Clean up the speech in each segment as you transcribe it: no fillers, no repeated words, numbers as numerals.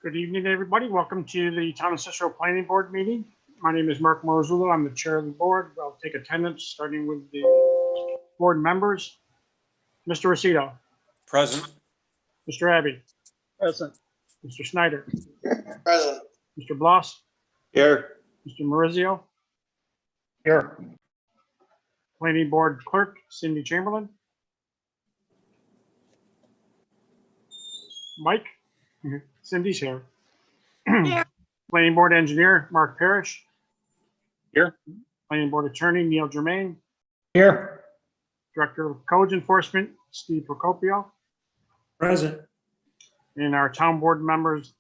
Good evening, everybody. Welcome to the Town of Cicero Planning Board meeting. My name is Mark Morzullo. I'm the chair of the board. I'll take attendance, starting with the board members. Mr. Rosito. Present. Mr. Abbey. Present. Mr. Snyder. Present. Mr. Bloss. Here. Mr. Maurizio. Here. Planning board clerk, Cindy Chamberlain. Mike. Cindy's here. Planning board engineer, Mark Parrish. Here. Planning board attorney, Neil Germain. Here. Director of Code Enforcement, Steve Procopio. Present. And our town board members,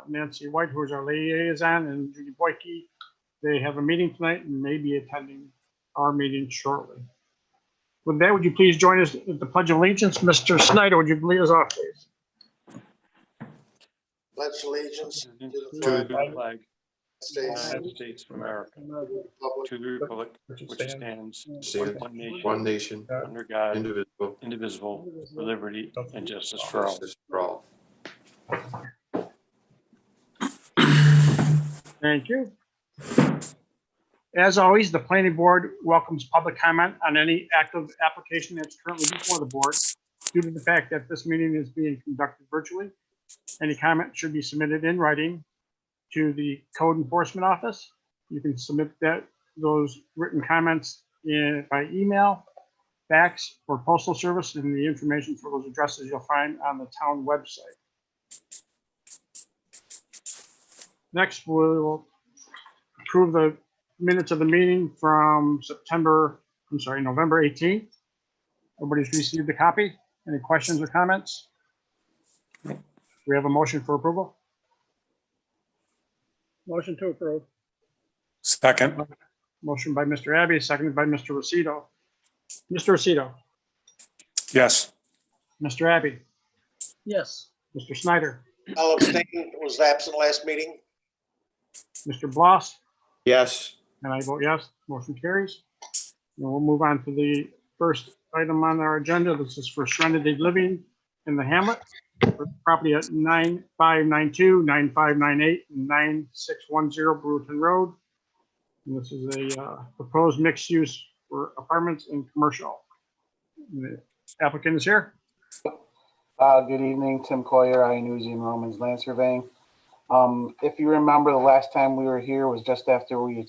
Nancy White, who is our liaison, and Judy Boyke. They have a meeting tonight and may be attending our meeting shortly. With that, would you please join us at the Pledge of Allegiance? Mr. Snyder, would you lead us off, please? Pledge allegiance to To the the flag flag of the United States of America, Republic, to the republic which stands Stands one nation, one nation, under God, indivisible, indivisible, with liberty and justice for all. justice for all. Thank you. As always, the planning board welcomes public comment on any active application that's currently before the board. Due to the fact that this meeting is being conducted virtually, any comment should be submitted in writing to the Code Enforcement Office. You can submit those written comments by email, fax, or postal service, and the information for those addresses you'll find on the town website. Next, we'll approve the minutes of the meeting from November 18th. Everybody's received a copy. Any questions or comments? We have a motion for approval. Motion to approve. Second. Motion by Mr. Abbey, seconded by Mr. Rosito. Mr. Rosito. Yes. Mr. Abbey. Yes. Mr. Snyder. I'll abstain, was absent last meeting. Mr. Bloss. Yes, And I vote yes. Motion carries. And we'll move on to the first item on our agenda. This is for Serenity Living in the Hamlet. For property at 9592, 9598, and 9610 Brewton Road. And this is a proposed mixed use for apartments and commercial. The applicant is here. Good evening, Tim Coyer, Ianuzzi and Romans Land Surveying. If you remember, the last time we were here was just after we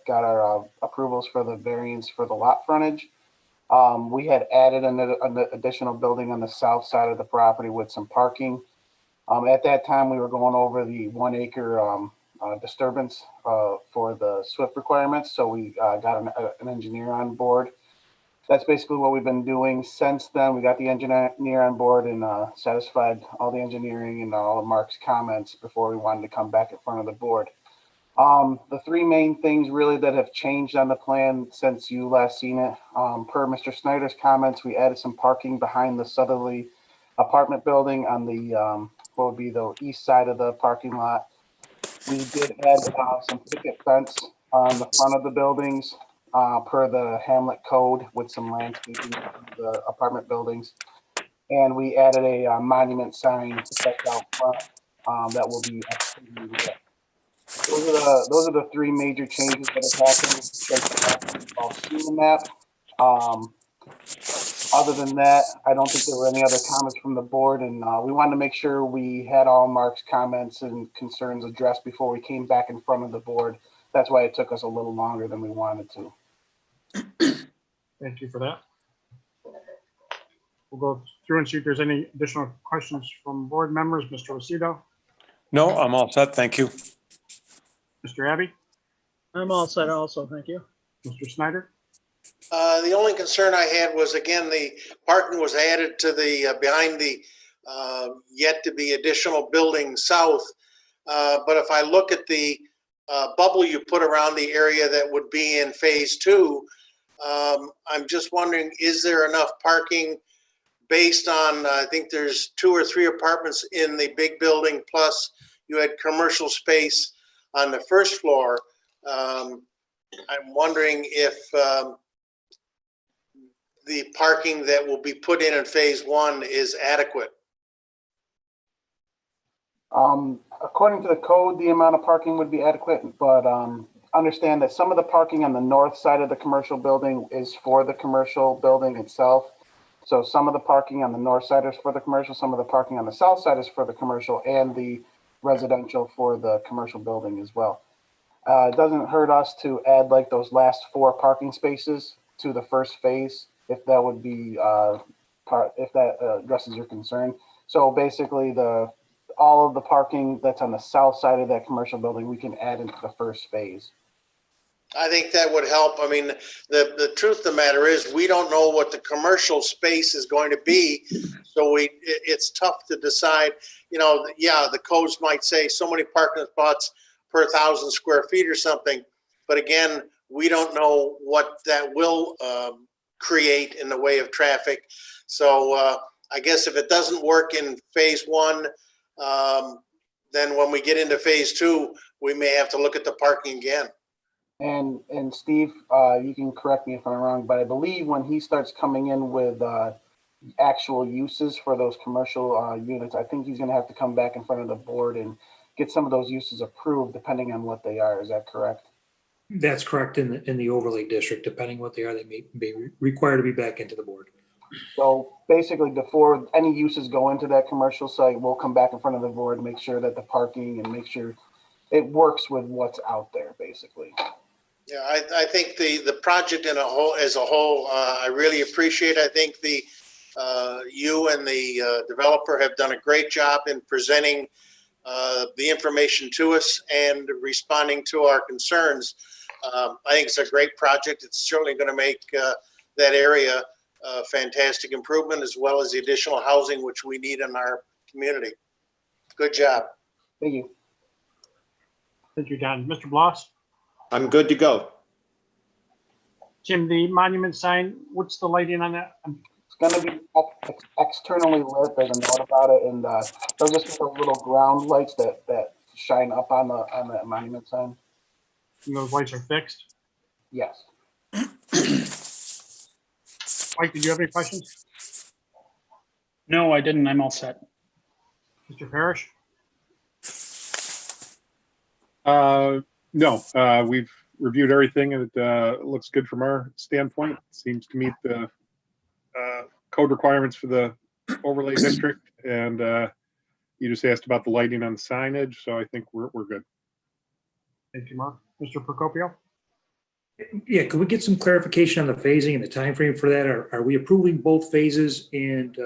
got our approvals for the variance for the lot frontage. We had added an additional building on the south side of the property with some parking. At that time, we were going over the 1 acre disturbance for the SWIFT requirements. So we got an engineer on board. That's basically what we've been doing since then. We got the engineer on board and satisfied all the engineering and all of Mark's comments before we wanted to come back in front of the board. The three main things really that have changed on the plan since you last seen it, per Mr. Snyder's comments, we added some parking behind the southerly apartment building on the what would be the east side of the parking lot. We did add some picket fence on the front of the buildings per the Hamlet code with some landscaping in the apartment buildings. And we added a monument sign that's out front that will be exterior. Those are the three major changes that have happened since the last seen the map. Other than that, I don't think there were any other comments from the board, and we wanted to make sure we had all Mark's comments and concerns addressed before we came back in front of the board. That's why it took us a little longer than we wanted to. Thank you for that. We'll go through and see if there's any additional questions from board members. Mr. Rosito. No, I'm all set. Thank you. Mr. Abbey. I'm all set also, thank you. Mr. Snyder. The only concern I had was, again, the parking was added to the, behind the yet to be additional building south. But if I look at the bubble you put around the area that would be in phase 2, I'm just wondering, is there enough parking based on, I think there's 2 or 3 apartments in the big building, plus you had commercial space on the first floor. I'm wondering if the parking that will be put in phase 1 is adequate. According to the code, the amount of parking would be adequate, but understand that some of the parking on the north side of the commercial building is for the commercial building itself. So some of the parking on the north side is for the commercial, some of the parking on the south side is for the commercial, and the residential for the commercial building as well. It doesn't hurt us to add like those last 4 parking spaces to the first phase, if that would be if that addresses your concern. So basically, all of the parking that's on the south side of that commercial building, we can add into the first phase. I think that would help. I mean, the truth of the matter is, we don't know what the commercial space is going to be. So it's tough to decide, you know, yeah, the codes might say so many parking spots per 1,000 square feet or something. But again, we don't know what that will create in the way of traffic. So I guess if it doesn't work in phase 1, then when we get into phase 2, we may have to look at the parking again. And Steve, you can correct me if I'm wrong, but I believe when he starts coming in with actual uses for those commercial units, I think he's going to have to come back in front of the board and get some of those uses approved, depending on what they are. Is that correct? That's correct. In the overlay district, depending what they are, they may be required to be back into the board. So basically, before any uses go into that commercial site, we'll come back in front of the board, make sure that the parking and make sure it works with what's out there, basically. Yeah, I think the project as a whole, I really appreciate. I think you and the developer have done a great job in presenting the information to us and responding to our concerns. I think it's a great project. It's certainly going to make that area a fantastic improvement, as well as the additional housing which we need in our community. Good job. Thank you. Thank you, Don. Mr. Bloss? I'm good to go. Jim, the monument sign, what's the lighting on that? It's going to be externally lit. There's a note about it, and those are just those little ground lights that shine up on the monument sign. And those lights are fixed? Yes. Mike, did you have any questions? No, I didn't. I'm all set. Mr. Parrish? No, we've reviewed everything and it looks good from our standpoint. Seems to meet the code requirements for the overlay district. And you just asked about the lighting on the signage, so I think we're good. Thank you, Mark. Mr. Procopio? Yeah, could we get some clarification on the phasing and the time frame for that? Are we approving both phases and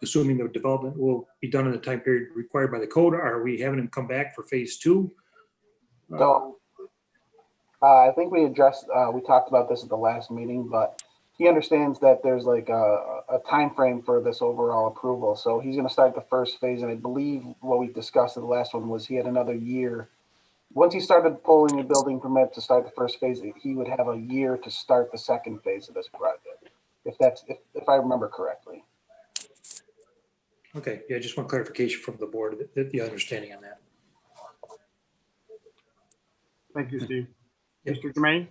assuming the development will be done in the time period required by the code? Are we having them come back for phase 2? So I think we talked about this at the last meeting, but he understands that there's like a time frame for this overall approval. So he's going to start the first phase, and I believe what we discussed in the last one was he had another year. Once he started pulling a building permit to start the first phase, he would have a year to start the second phase of this project, if I remember correctly. Okay, yeah, just one clarification from the board, the understanding on that. Thank you, Steve. Yep. Mr. Jermaine?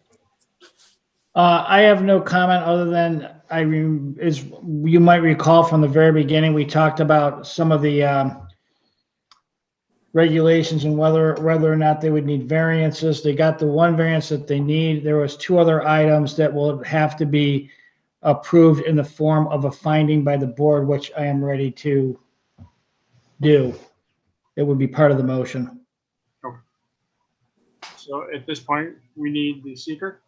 I have no comment other than you might recall from the very beginning, we talked about some of the regulations and whether or not they would need variances. They got the one variance that they need. There was 2 other items that will have to be approved in the form of a finding by the board, which I am ready to do. It would be part of the motion. Okay. So at this point, we need the seeker.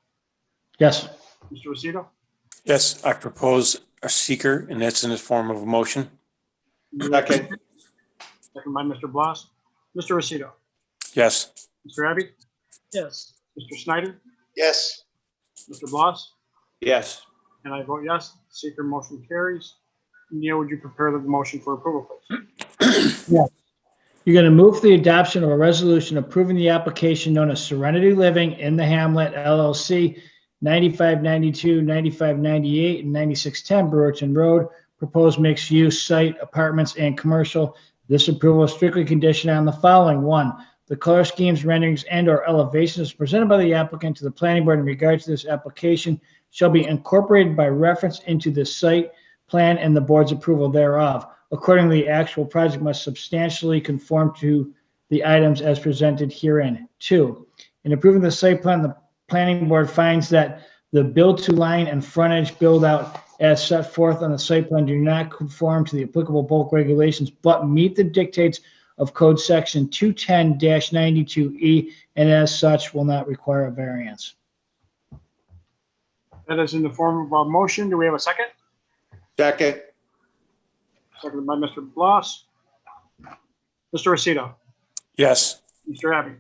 Yes. Mr. Rosito? Yes, I propose a seeker, and that's in the form of a motion. Second. Second by Mr. Bloss. Mr. Rosito? Yes. Mr. Abbey? Yes. Mr. Snyder? Yes. Mr. Bloss? Yes. And I vote yes. Seeker motion carries. Neil, would you prepare the motion for approval, please? Yes. You're going to move for the adoption of a resolution approving the application known as Serenity Living in the Hamlet LLC, 9592, 9598, and 9610 Brewerton Road, proposed mixed-use site, apartments, and commercial. This approval is strictly conditioned on the following. 1, the color schemes, renderings, and/or elevations presented by the applicant to the planning board in regards to this application shall be incorporated by reference into the site plan and the board's approval thereof. Accordingly, the actual project must substantially conform to the items as presented herein. 2, in approving the site plan, the planning board finds that the build-to-line and frontage build-out as set forth on the site plan do not conform to the applicable bulk regulations, but meet the dictates of code section 210-92E, and as such will not require a variance. That is in the form of a motion. Do we have a second? Second. Seconded by Mr. Bloss. Mr. Aceto, Yes. Mr. Abbey,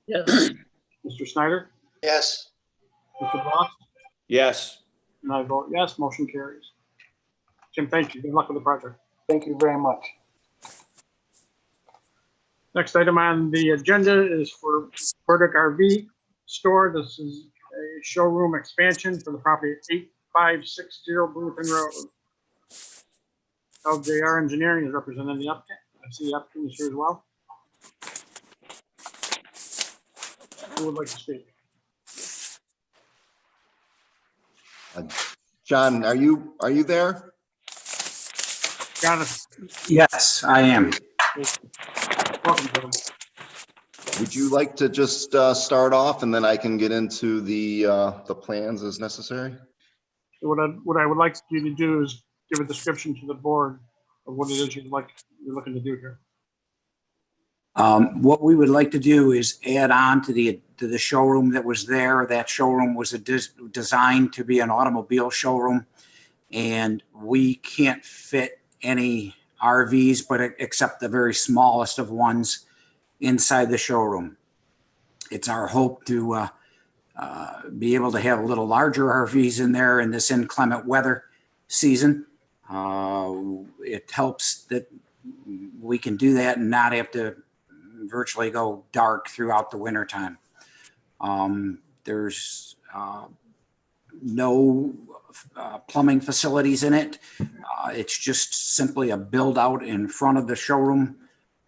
Yes. Mr. Snyder, Yes. Mr. Bloss, Yes. and I vote yes, motion carries. Jim, thank you. Good luck with the project. Thank you very much. Next item on the agenda is for Burdick RV Store. This is a showroom expansion for the property at 8560 Bloomington Road. LJR Engineering is representing the applicant. I see the applicant is here as well. Who would like to speak? John, are you there? Jonathan, Yes, I am. welcome, John. Would you like to just start off and then I can get into the plans as necessary? What I would like you to do is give a description to the board of what it is you're looking to do here. What we would like to do is add on to the showroom that was there. That showroom was designed to be an automobile showroom, and we can't fit any RVs, but except the very smallest of ones inside the showroom. It's our hope to be able to have a little larger RVs in there in this inclement weather season. It helps that we can do that and not have to virtually go dark throughout the winter time. There's no plumbing facilities in it. It's just simply a build out in front of the showroom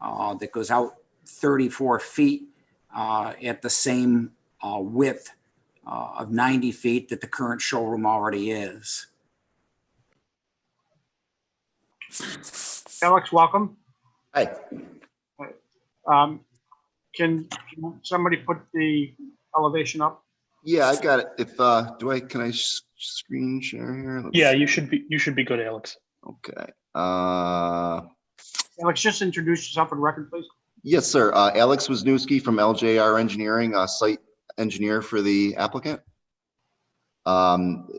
that goes out 34 feet at the same width of 90 feet that the current showroom already is. Alex, welcome. Hi. Can somebody put the elevation up? Yeah, I got it. If can I screen share here? Yeah, you should be good, Alex. Okay. Alex, just introduce yourself for the record, please. Yes, sir. Alex Wisniewski from LJR Engineering, site engineer for the applicant. Can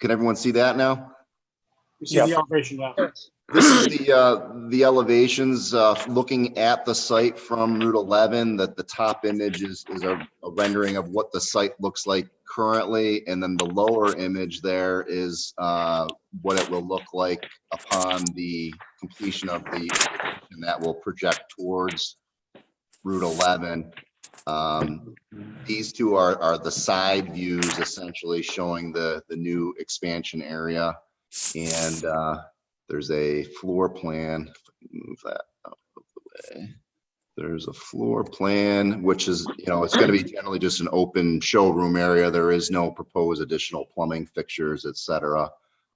everyone see that now? You see the elevation now. This is the elevations looking at the site from Route 11. That the top image is a rendering of what the site looks like currently, and then the lower image there is what it will look like upon the completion of the and that will project towards Route 11. These two are the side views, essentially showing the new expansion area, and there's a floor plan. If I can move that out of the way. There's a floor plan, which is, it's going to be generally just an open showroom area. There is no proposed additional plumbing fixtures, etc.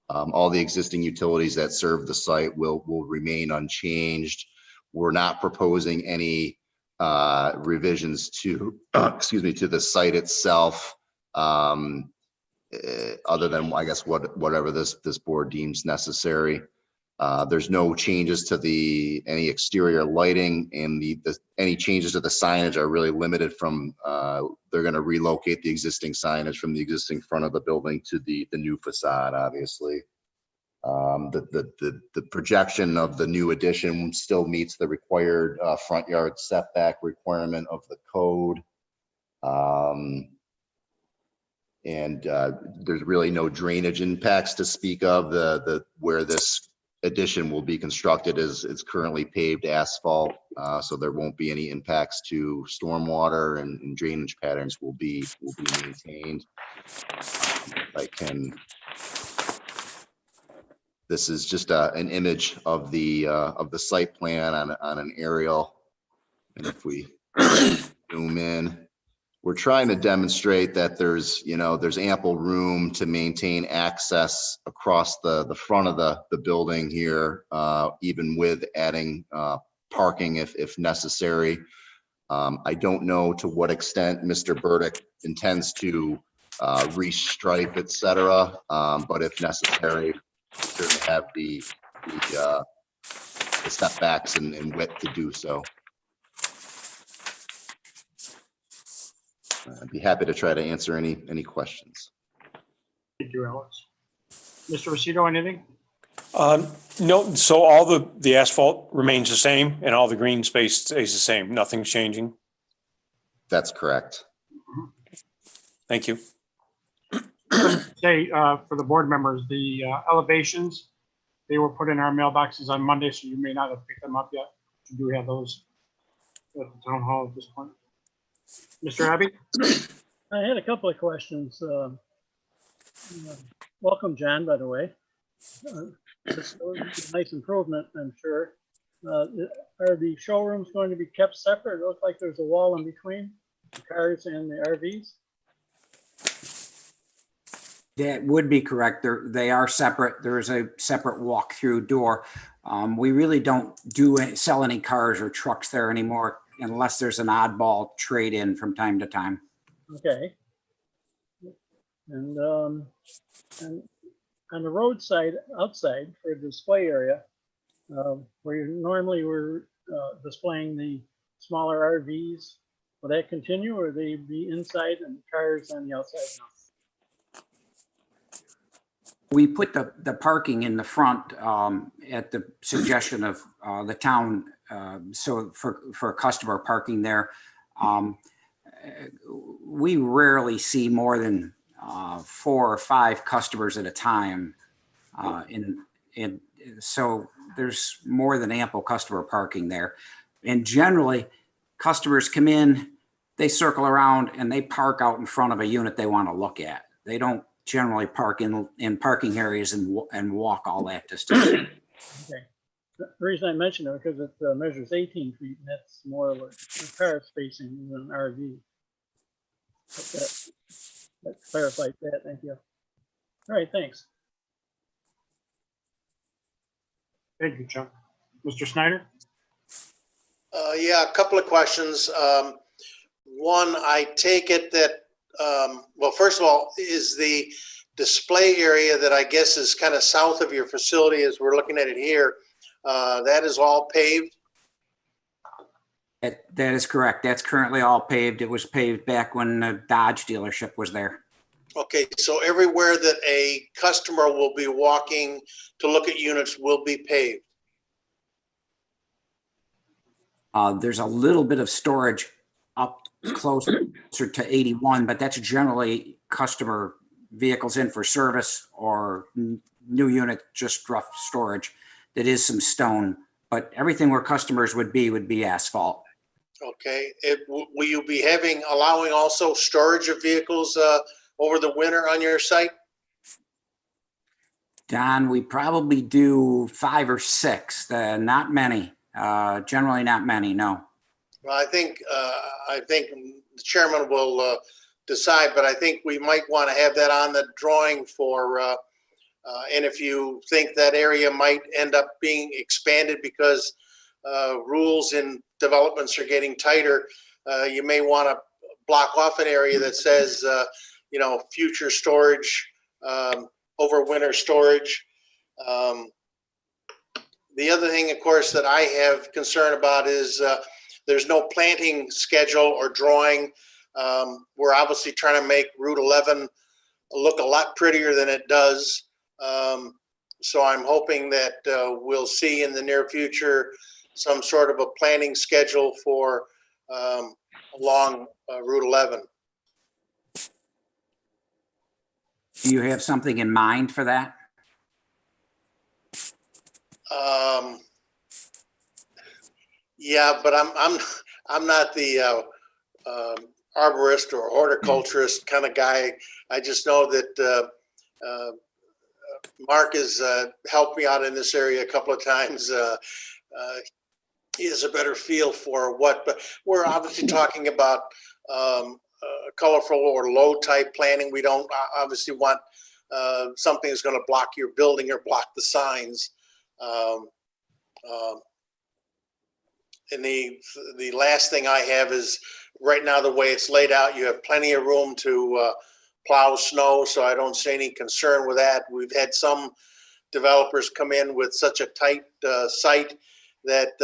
All the existing utilities that serve the site will remain unchanged. We're not proposing any revisions to, to the site itself, other than, I guess, whatever this board deems necessary. There's no changes to any exterior lighting, and any changes to the signage are really limited from, they're going to relocate the existing signage from the existing front of the building to the new facade, obviously. The projection of the new addition still meets the required front yard setback requirement of the code. And there's really no drainage impacts to speak of. Where this addition will be constructed it's currently paved asphalt, so there won't be any impacts to stormwater, and drainage patterns will be maintained. This is just an image of the site plan on an aerial, and if we zoom in, we're trying to demonstrate that there's, there's ample room to maintain access across the front of the building here, even with adding parking if necessary. I don't know to what extent Mr. Burdick intends to restripe, et cetera, but if necessary, certainly have the setbacks and width to do so. I'd be happy to try to answer any questions. Thank you, Alex. Mr. Rosito, anything? No, so all the asphalt remains the same and all the green space stays the same. Nothing's changing. That's correct. Thank you. Say, for the board members, the elevations, they were put in our mailboxes on Monday, so you may not have picked them up yet. You do have those at the town hall at this point. Mr. Abbey? I had a couple of questions. Welcome, John, by the way. It's a nice improvement, I'm sure. Are the showrooms going to be kept separate? It looks like there's a wall in between the cars and the RVs. That would be correct. They are separate. There is a separate walk-through door. We really don't sell any cars or trucks there anymore unless there's an oddball trade-in from time to time. Okay. And on the roadside, outside for a display area, where you normally were displaying the smaller RVs, will that continue or they be inside and cars on the outside now? We put the parking in the front at the suggestion of the town, so for customer parking there. We rarely see more than 4 or 5 customers at a time, so there's more than ample customer parking there. And generally, customers come in, they circle around, and they park out in front of a unit they want to look at. They don't generally park in parking areas and walk all that distance. Okay. The reason I mention it because it measures 18 feet, and that's more of a car spacing than an RV. That clarifies that. Thank you. All right, thanks. Thank you, Chuck. Mr. Snyder? Yeah, a couple of questions. One, I take it that, well, first of all, is the display area that I guess is kind of south of your facility as we're looking at it here, that is all paved? That is correct. That's currently all paved. It was paved back when the Dodge dealership was there. Okay, so everywhere that a customer will be walking to look at units will be paved? There's a little bit of storage up closer to 81, but that's generally customer vehicles in for service or new unit, just rough storage. That is some stone, but everything where customers would be asphalt. Okay, will you be allowing also storage of vehicles over the winter on your site? Don, we probably do 5 or 6, not many, generally not many, no. Well, I think the chairman will decide, but I think we might want to have that on the drawing for, and if you think that area might end up being expanded because rules in developments are getting tighter, you may want to block off an area that says, future storage, over winter storage. The other thing, of course, that I have concern about is there's no planting schedule or drawing. We're obviously trying to make Route 11 look a lot prettier than it does. So I'm hoping that we'll see in the near future some sort of a planning schedule for along Route 11. Do you have something in mind for that? Yeah, but I'm not the arborist or horticulturist kind of guy. I just know that Mark has helped me out in this area a couple of times. He has a better feel for what, but we're obviously talking about colorful or low type planting. We don't obviously want something that's going to block your building or block the signs. And the last thing I have is right now, the way it's laid out, you have plenty of room to plow snow. So I don't see any concern with that. We've had some developers come in with such a tight site that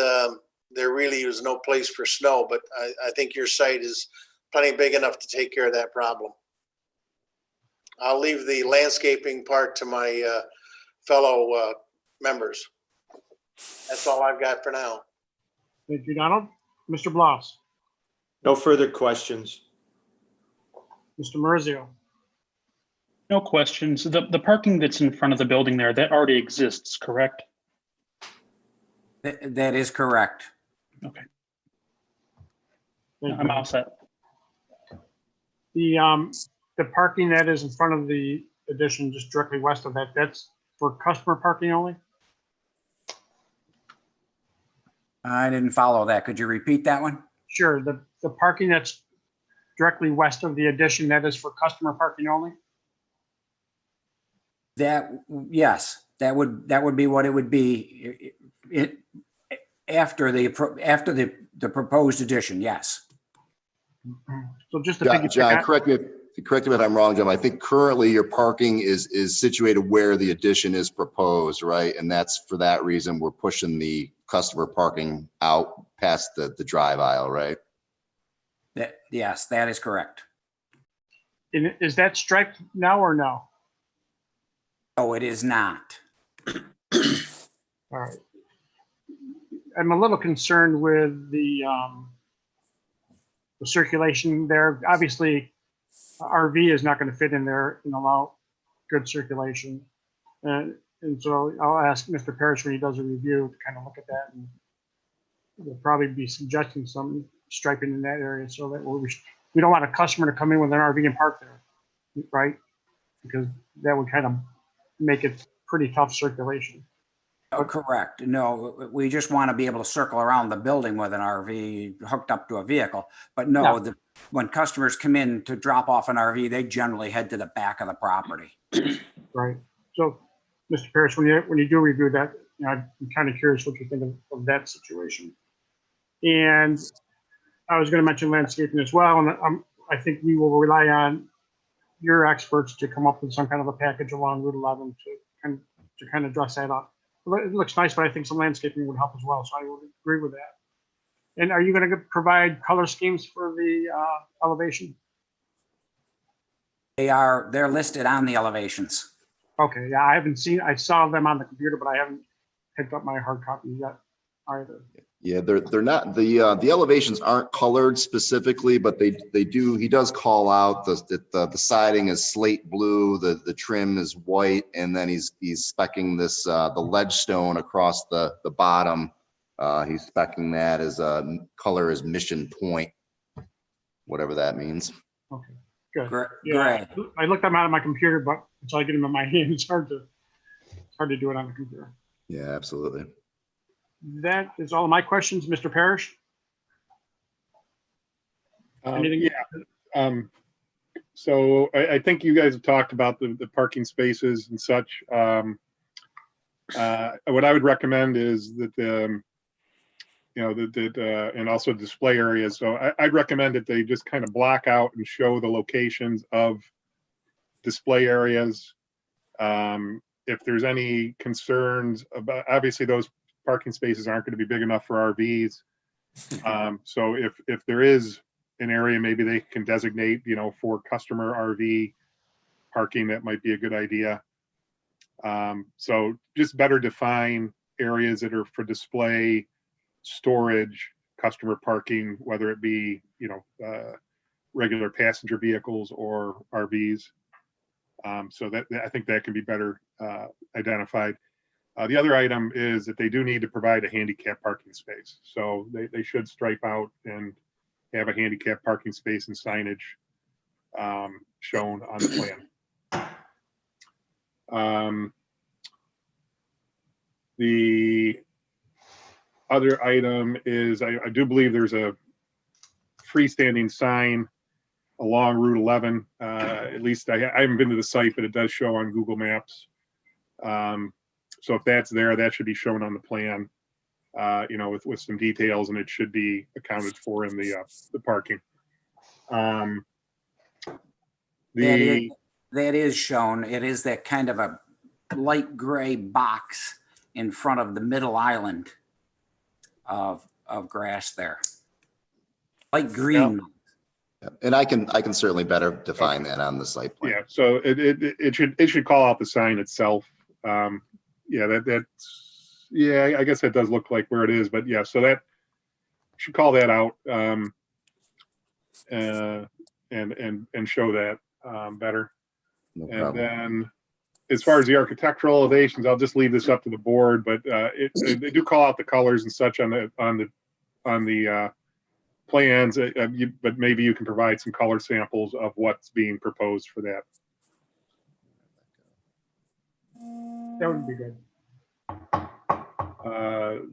there really is no place for snow. But I think your site is plenty big enough to take care of that problem. I'll leave the landscaping part to my fellow members. That's all I've got for now. Thank you, Donald. Mr. Bloss, No further questions. Mr. Merzio, No questions. The parking that's in front of the building there, that already exists, correct? That is correct. Okay, thank I'm you. all set. The parking that is in front of the addition, just directly west of that, that's for customer parking only? I didn't follow that. Could you repeat that one? Sure, the parking that's directly west of the addition, that is for customer parking only? Yes, that would be what it would be after the proposed addition. Yes. So just to John, piggyback, correct me if I'm wrong, Jim. I think currently your parking is situated where the addition is proposed, right? And that's for that reason we're pushing the customer parking out past the drive aisle, right? Yes, that is correct. is that striped now or no? Oh, it is not. All right. I'm a little concerned with the circulation there. Obviously, RV is not going to fit in there and allow good circulation. And so I'll ask Mr. Parrish when he does a review to kind of look at that. And we'll probably be suggesting some striping in that area so that we don't want a customer to come in with an RV and park there, right? Because that would kind of make it pretty tough circulation. Oh, correct. No, we just want to be able to circle around the building with an RV hooked up to a vehicle. But no, Yeah. When customers come in to drop off an RV, they generally head to the back of the property. Right. So, Mr. Parrish, when you do review that, I'm kind of curious what you think of that situation. And I was going to mention landscaping as well, and I think we will rely on your experts to come up with some kind of a package along Route 11 to kind of dress that up. It looks nice, but I think some landscaping would help as well. So I would agree with that. And are you going to provide color schemes for the elevation? They're listed on the elevations. Okay, yeah, I saw them on the computer, but I haven't picked up my hard copy yet either. Yeah, they're not, the elevations aren't colored specifically, but they do, he does call out the siding is slate blue, the trim is white, and then he's speccing this, the ledge stone across the bottom. He's speccing that as color is Mission Point, whatever that means. Okay, good. Great. I looked them out on my computer, but until I get them in my hand, it's hard to do it on the computer. Yeah, absolutely. That is all of my questions, Mr. Parrish. Anything? So I think you guys have talked about the parking spaces and such. What I would recommend is that and also display areas. So I'd recommend that they just kind of block out and show the locations of display areas. If there's any concerns about, obviously those parking spaces aren't going to be big enough for RVs. So if there is an area, maybe they can designate, for customer RV parking, that might be a good idea. So just better define areas that are for display, storage, customer parking, whether it be, regular passenger vehicles or RVs. So that I think that can be better identified. The other item is that they do need to provide a handicap parking space. So they should stripe out and have a handicap parking space and signage shown on the plan. The other item is I do believe there's a freestanding sign along Route 11. At least I haven't been to the site, but it does show on Google Maps. So if that's there, that should be shown on the plan, with some details, and it should be accounted for in the parking. That is shown. It is that kind of a light gray box in front of the middle island of grass there. Light green. Yeah. And I can certainly better define that on the site plan. Yeah, so it should call out the sign itself. Yeah, I guess that does look like where it is, but yeah, so that should call that out, and show that better. No And problem. then as far as the architectural elevations, I'll just leave this up to the board, but they do call out the colors and such on the plans, but maybe you can provide some color samples of what's being proposed for that. That would be good.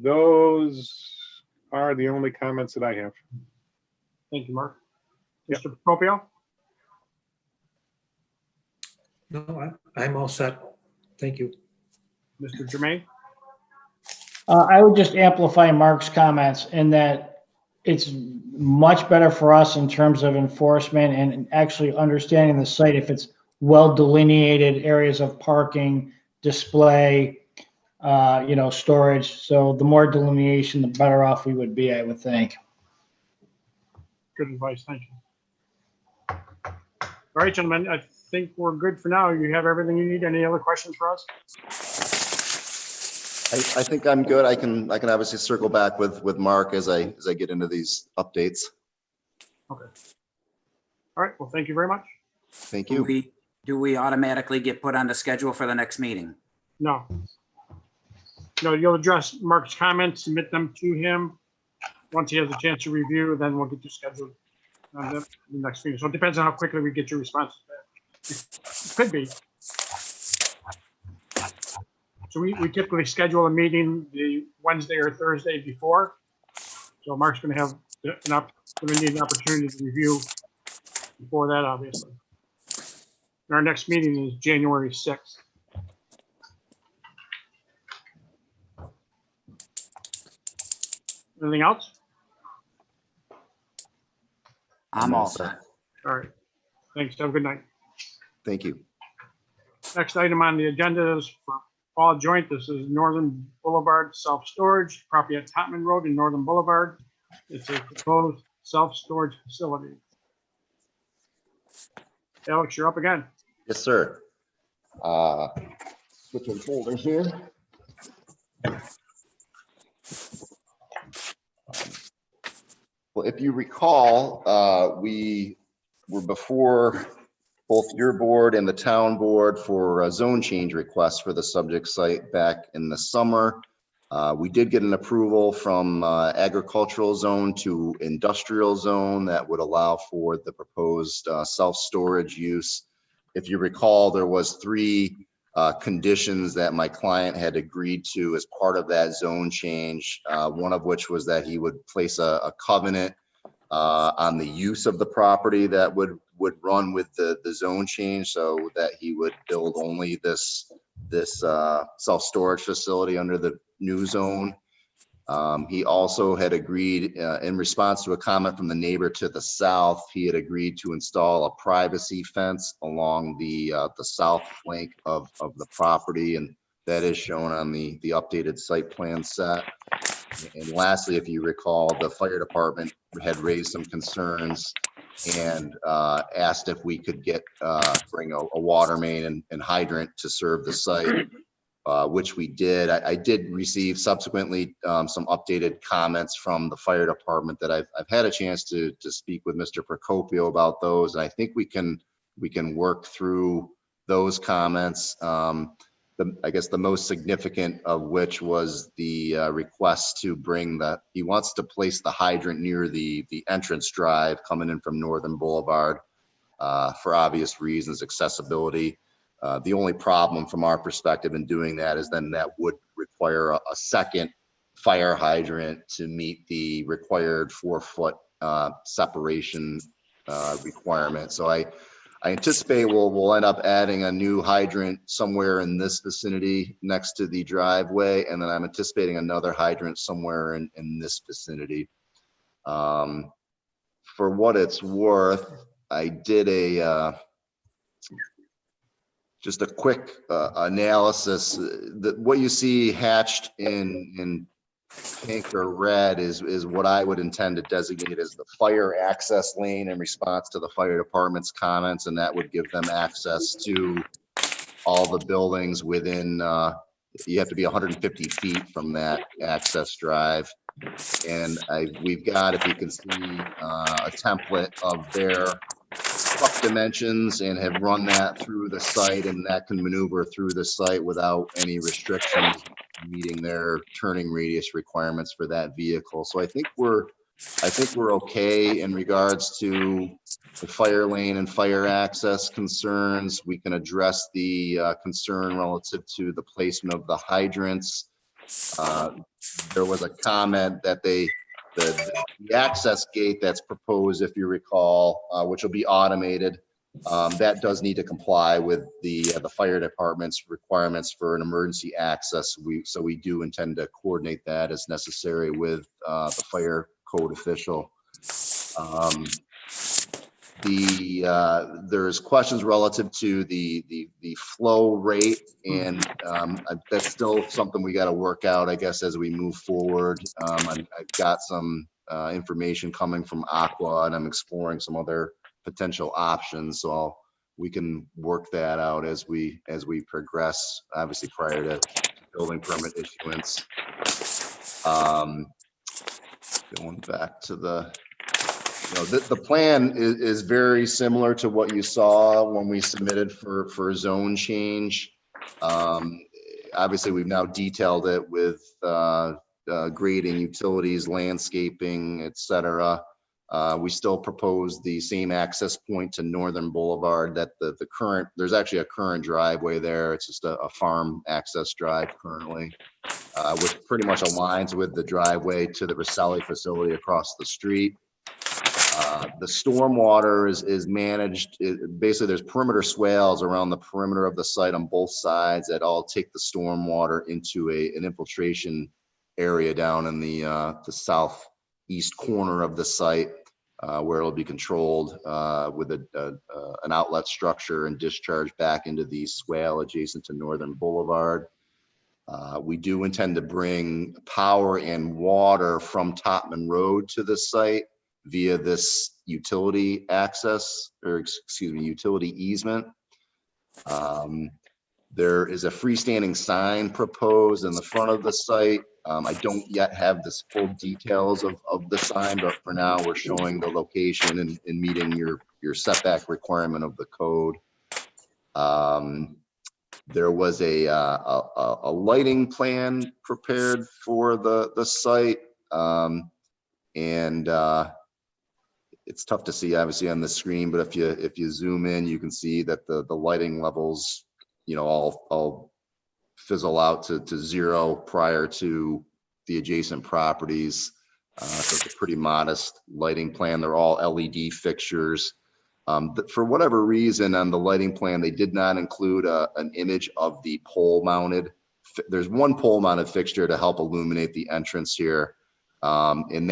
Those are the only comments that I have. Thank you, Mark. Yep. Mr. Procopio? No, I'm all set. Thank you. Mr. Jermaine? I would just amplify Mark's comments in that it's much better for us in terms of enforcement and actually understanding the site if it's well delineated areas of parking, display, storage. So the more delineation, the better off we would be, I would think. Good advice. Thank you. All right, gentlemen, I think we're good for now. You have everything you need. Any other questions for us? I think I'm good. I can obviously circle back with Mark as I get into these updates. Okay. All right. Well, thank you very much. Thank you. Do we automatically get put on the schedule for the next meeting? No. No, you'll address Mark's comments, submit them to him. Once he has a chance to review, then we'll get you scheduled on the next meeting. So it depends on how quickly we get your responses back. It could be. So we typically schedule a meeting the Wednesday or Thursday before. So Mark's going to have need an opportunity to review before that, obviously. And our next meeting is January 6th. Anything else? I'm all set. All right. Thanks. Have a good night. Thank you. Next item on the agenda is for Paul Joint. This is Northern Boulevard Self-Storage, property at Totman Road in Northern Boulevard. It's a proposed self-storage facility. Alex, you're up again. Yes, sir. Switching folders here. Well, if you recall, we were before both your board and the town board for a zone change request for the subject site back in the summer. We did get an approval from agricultural zone to industrial zone that would allow for the proposed self-storage use. If you recall, there was 3 conditions that my client had agreed to as part of that zone change. One of which was that he would place a covenant on the use of the property that would run with the zone change, so that he would build only this self-storage facility under the new zone. He also had agreed, in response to a comment from the neighbor to the south, he had agreed to install a privacy fence along the south flank of the property, and that is shown on the updated site plan set. And lastly, if you recall, the fire department had raised some concerns and asked if we could bring a water main and hydrant to serve the site, which we did. I did receive subsequently some updated comments from the fire department that I've had a chance to speak with Mr. Procopio about those, and I think we can work through those comments. I guess the most significant of which was the request to he wants to place the hydrant near the entrance drive coming in from Northern Boulevard for obvious reasons, accessibility. The only problem from our perspective in doing that is then that would require a second fire hydrant to meet the required 4-foot separation requirement. So I anticipate we'll end up adding a new hydrant somewhere in this vicinity next to the driveway. And then I'm anticipating another hydrant somewhere in this vicinity. For what it's worth, I did just a quick analysis. What you see hatched in pink or red is what I would intend to designate as the fire access lane in response to the fire department's comments, and that would give them access to all the buildings within, you have to be 150 feet from that access drive. And we've got, if you can see, a template of their truck dimensions and have run that through the site, and that can maneuver through the site without any restrictions, meeting their turning radius requirements for that vehicle. So I think we're okay in regards to the fire lane and fire access concerns. We can address the concern relative to the placement of the hydrants. There was a comment that the access gate that's proposed, if you recall, which will be automated, that does need to comply with the fire department's requirements for an emergency access. So we do intend to coordinate that as necessary with the fire code official. There's questions relative to the flow rate, and that's still something we got to work out, I guess, as we move forward. I've got some information coming from Aqua, and I'm exploring some other potential options. So we can work that out as we progress, obviously prior to building permit issuance. Going back to the plan is very similar to what you saw when we submitted for zone change. Obviously, we've now detailed it with grading, utilities, landscaping, etc. We still propose the same access point to Northern Boulevard that there's actually a current driveway there. It's just a farm access drive currently, which pretty much aligns with the driveway to the Roselli facility across the street. The stormwater is managed. Basically, there's perimeter swales around the perimeter of the site on both sides that all take the stormwater into an infiltration area down in the southeast corner of the site, where it'll be controlled with an outlet structure and discharge back into the swale adjacent to Northern Boulevard. We do intend to bring power and water from Topman Road to the site via this utility access, or excuse me, utility easement. There is a freestanding sign proposed in the front of the site. I don't yet have the full details of the sign, but for now we're showing the location and meeting your setback requirement of the code. There was a lighting plan prepared for the site, and it's tough to see obviously on the screen, but if you zoom in, you can see that the lighting levels, all fizzle out to zero prior to the adjacent properties. So it's a pretty modest lighting plan. They're all LED fixtures. For whatever reason on the lighting plan, they did not include an image of the pole mounted. There's one pole mounted fixture to help illuminate the entrance here. And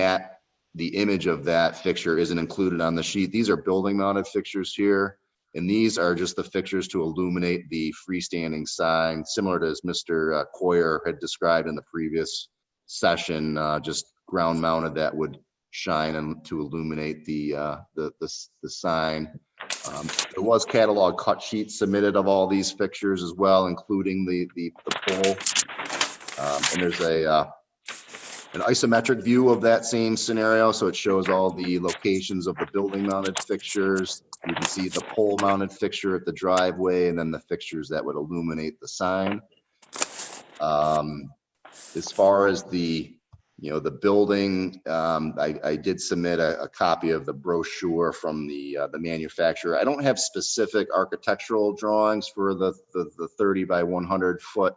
the image of that fixture isn't included on the sheet. These are building mounted fixtures here. And these are just the fixtures to illuminate the freestanding sign, similar to as Mr. Coyer had described in the previous session, just ground mounted that would shine and to illuminate the sign. There was catalog cut sheets submitted of all these fixtures as well, including the pole. And there's an isometric view of that same scenario. So it shows all the locations of the building mounted fixtures. You can see the pole mounted fixture at the driveway and then the fixtures that would illuminate the sign. As far as the building, I did submit a copy of the brochure from the manufacturer. I don't have specific architectural drawings for the 30 by 100 foot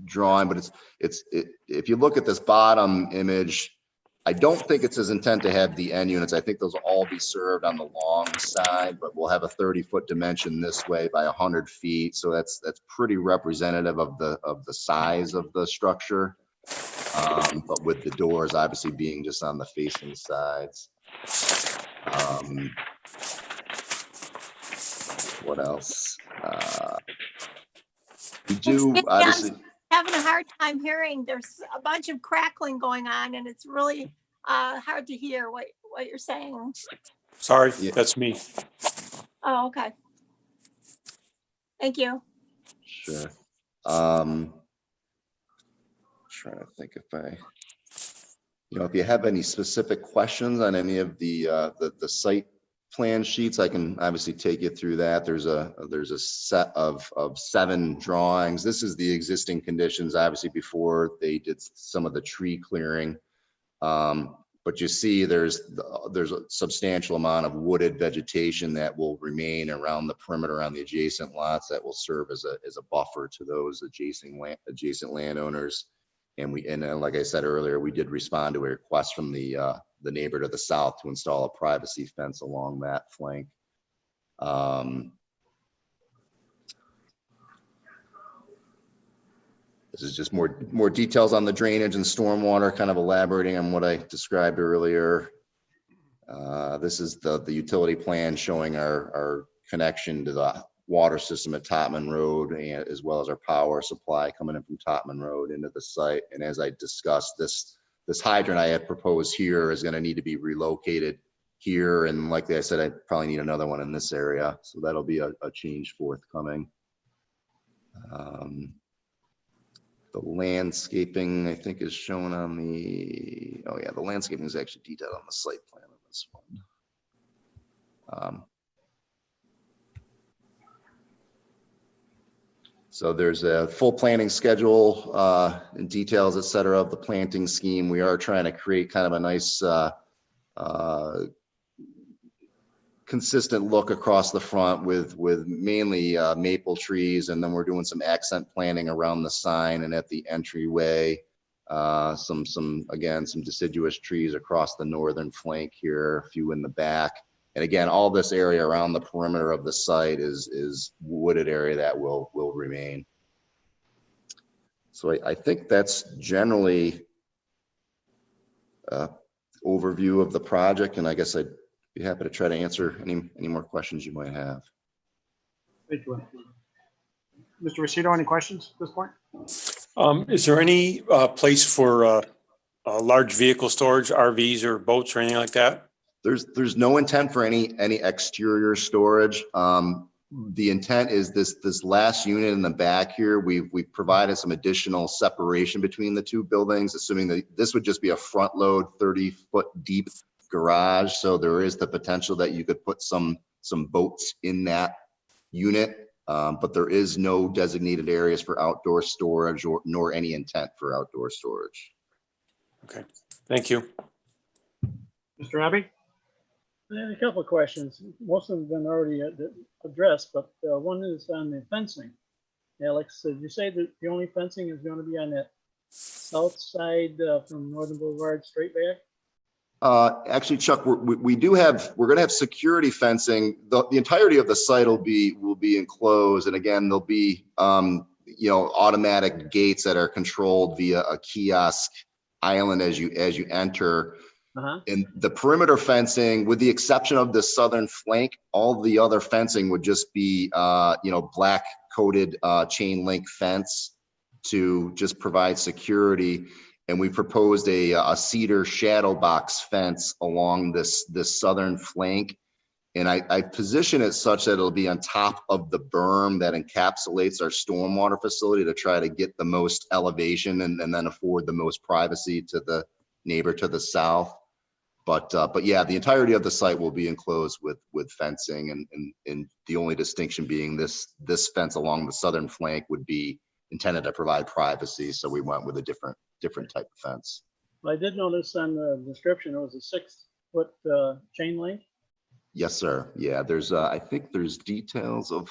drawing, but if you look at this bottom image, I don't think it's his intent to have the end units. I think those will all be served on the long side, but we'll have a 30-foot dimension this way by 100 feet. So that's pretty representative of the size of the structure. But with the doors obviously being just on the facing sides. What else? We do obviously. Having a hard time hearing. There's a bunch of crackling going on, and it's really hard to hear what you're saying. Sorry, Yeah. that's me. Oh, okay. Thank you. Sure. Trying to think if you have any specific questions on any of the site plan sheets, I can obviously take you through that. There's a set of 7 drawings. This is the existing conditions, obviously before they did some of the tree clearing. But you see there's a substantial amount of wooded vegetation that will remain around the perimeter on the adjacent lots that will serve as a buffer to those adjacent landowners. And like I said earlier, we did respond to a request from the neighbor to the south to install a privacy fence along that flank. This is just more details on the drainage and stormwater, kind of elaborating on what I described earlier. This is the utility plan showing our connection to the water system at Topman Road, and as well as our power supply coming in from Topman Road into the site. And as I discussed, this hydrant I had proposed here is going to need to be relocated here. And like I said, I probably need another one in this area. So that'll be a change forthcoming. The landscaping, I think, is shown on the, oh yeah, the landscaping is actually detailed on the site plan on this one. So there's a full planting schedule and details, et cetera, of the planting scheme. We are trying to create kind of a nice consistent look across the front with mainly maple trees, and then we're doing some accent planting around the sign and at the entryway. Some deciduous trees across the northern flank here, a few in the back. And again, all this area around the perimeter of the site is wooded area that will remain. So I think that's generally overview of the project, and I guess I'd be happy to try to answer any more questions you might have. Thank you. Mr. Rosito, any questions at this point? Is there any place for large vehicle storage, RVs or boats or anything like that? There's no intent for any exterior storage. The intent is this last unit in the back here. We've provided some additional separation between the two buildings, assuming that this would just be a front load 30-foot deep garage. So there is the potential that you could put some boats in that unit, but there is no designated areas for outdoor storage nor any intent for outdoor storage. Okay, thank you. Mr. Abbey? I had a couple of questions. Most of them have been already addressed, but one is on the fencing. Alex, did you say that the only fencing is going to be on that south side from Northern Boulevard straight back? Actually, Chuck, we're going to have security fencing. The entirety of the site will be enclosed, and again, there'll be automatic gates that are controlled via a kiosk island as you enter. And the perimeter fencing, with the exception of the southern flank, all the other fencing would just be black coated chain link fence to just provide security. And we proposed a cedar shadow box fence along this southern flank. And I position it such that it'll be on top of the berm that encapsulates our stormwater facility to try to get the most elevation and then afford the most privacy to the neighbor to the south. But yeah, the entirety of the site will be enclosed with fencing, and the only distinction being this fence along the southern flank would be intended to provide privacy. So we went with a different type of fence. Well, I did notice on the description it was a 6-foot chain link. Yes, sir. Yeah, there's I think there's details of.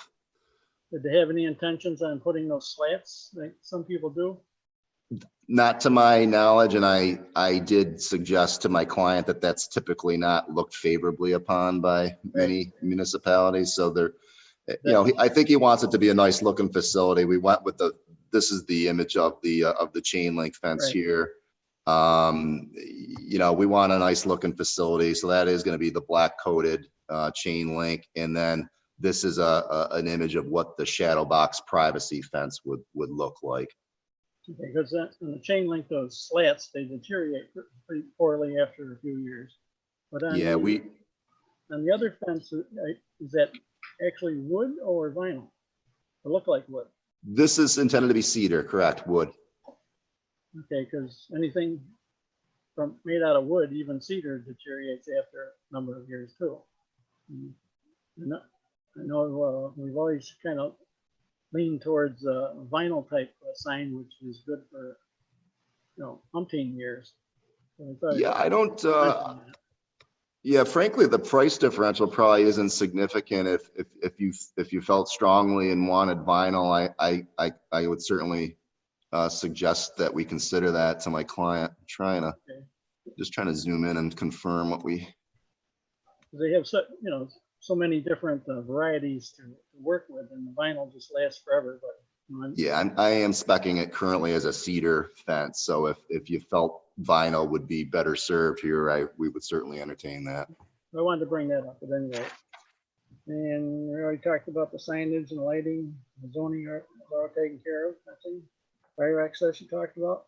Did they have any intentions on putting those slats like some people do? Not to my knowledge, and I did suggest to my client that that's typically not looked favorably upon by many municipalities. So they're, I think he wants it to be a nice looking facility. We went with this is the image of the chain link fence Right. here. We want a nice looking facility. So that is going to be the black coated chain link. And then this is an image of what the shadow box privacy fence would look like. Because in the chain link, those slats, they deteriorate pretty poorly after a few years. But on Yeah, on the other fence, is that actually wood or vinyl? It look like wood. this is intended to be cedar, correct? Wood. Okay, because anything made out of wood, even cedar, deteriorates after a number of years too. I know we've always kind of leaned towards vinyl type sign, which is good for umpteen years. Yeah, I don't. Yeah, frankly, the price differential probably isn't significant. If you felt strongly and wanted vinyl, I would certainly suggest that we consider that to my client. Just trying to zoom in and confirm what we. They have so many different varieties to work with, and the vinyl just lasts forever. But yeah, I am speccing it currently as a cedar fence. So if you felt vinyl would be better served here, we would certainly entertain that. I wanted to bring that up, but anyway. And we already talked about the signage and lighting, the zoning are all taken care of. I think fire access you talked about.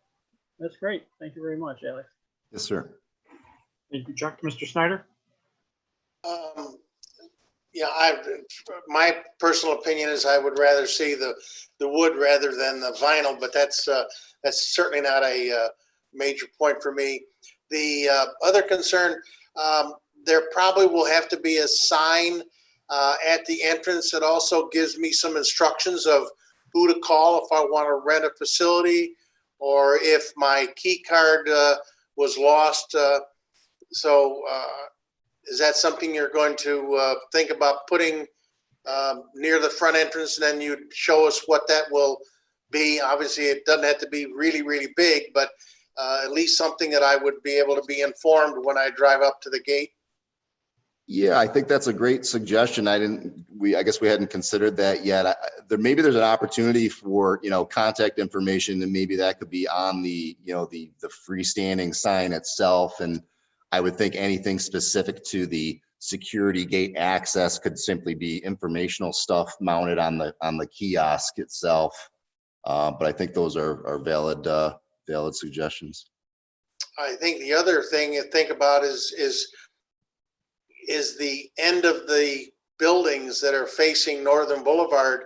That's great. Thank you very much, Alex. Yes, sir. Thank you, Chuck. Mr. Snyder? Yeah, my personal opinion is I would rather see the wood rather than the vinyl, but that's certainly not a major point for me. The other concern, there probably will have to be a sign at the entrance that also gives me some instructions of who to call if I want to rent a facility or if my key card was lost. Is that something you're going to think about putting near the front entrance, and then you'd show us what that will be? Obviously, it doesn't have to be really, really big, but at least something that I would be able to be informed when I drive up to the gate. Yeah, I think that's a great suggestion. I guess we hadn't considered that yet. Maybe there's an opportunity for, contact information, and maybe that could be on the freestanding sign itself. And I would think anything specific to the security gate access could simply be informational stuff mounted on the kiosk itself. But I think those are valid suggestions. I think the other thing to think about is the end of the buildings that are facing Northern Boulevard.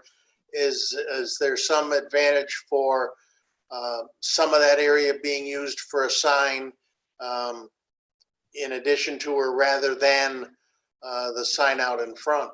Is there some advantage for some of that area being used for a sign in addition to or rather than the sign out in front?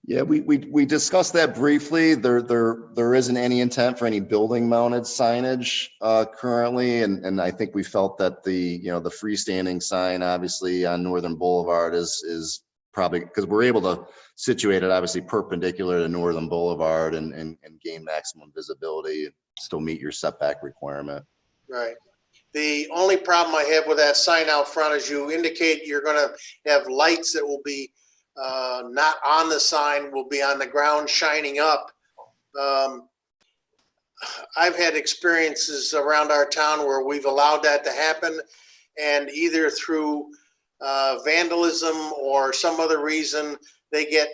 Yeah, we discussed that briefly. There isn't any intent for any building mounted signage currently, and I think we felt that the freestanding sign obviously on Northern Boulevard is probably, because we're able to situate it obviously perpendicular to Northern Boulevard and gain maximum visibility and still meet your setback requirement. Right. The only problem I have with that sign out front is you indicate you're going to have lights that will be not on the sign, will be on the ground shining up. I've had experiences around our town where we've allowed that to happen, and either through vandalism or some other reason, they get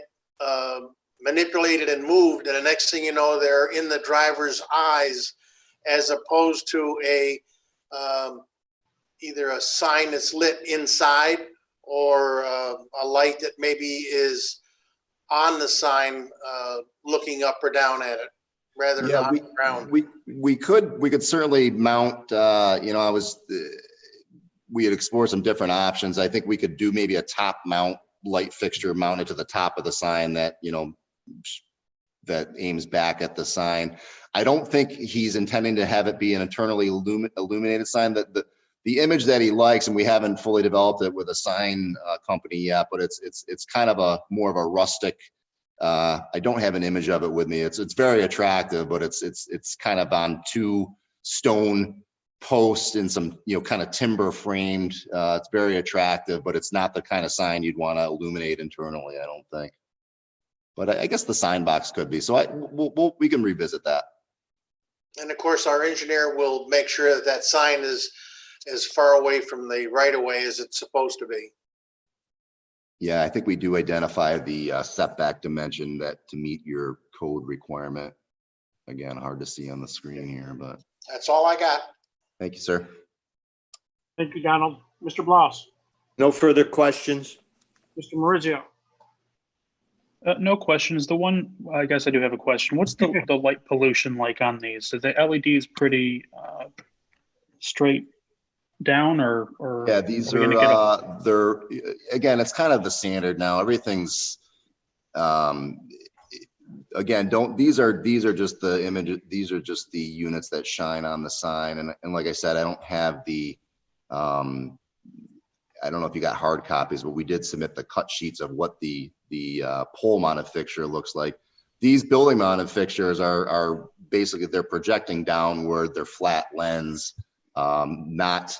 manipulated and moved, and the next thing you know, they're in the driver's eyes, as opposed to either a sign that's lit inside or a light that maybe is on the sign looking up or down at it rather than on the ground. We could certainly mount, we had explored some different options. I think we could do maybe a top mount light fixture mounted to the top of the sign that, that aims back at the sign. I don't think he's intending to have it be an internally illuminated sign. That the image that he likes, and we haven't fully developed it with a sign company yet, but it's kind of a more of a rustic. I don't have an image of it with me. It's very attractive, but it's kind of on two stone posts and some, kind of timber framed. It's very attractive, but it's not the kind of sign you'd want to illuminate internally, I don't think. But I guess the sign box could be. So we can revisit that. And of course, our engineer will make sure that that sign is as far away from the right of way as it's supposed to be. Yeah, I think we do identify the setback dimension that to meet your code requirement. Again, hard to see on the screen here, but That's all I got. thank you, sir. Thank you, Donald. Mr. Bloss, No further questions. Mr. Maurizio. No questions. The one, I guess I do have a question. What's the light pollution like on these? Are the LEDs pretty straight down or Yeah, these we gonna get are they're again, it's kind of the standard now. Everything's again, these are just the images, these are just the units that shine on the sign. And like I said, I don't have the I don't know if you got hard copies, but we did submit the cut sheets of what the pole mounted fixture looks like. These building mounted fixtures are basically, they're projecting downward, they're flat lens, not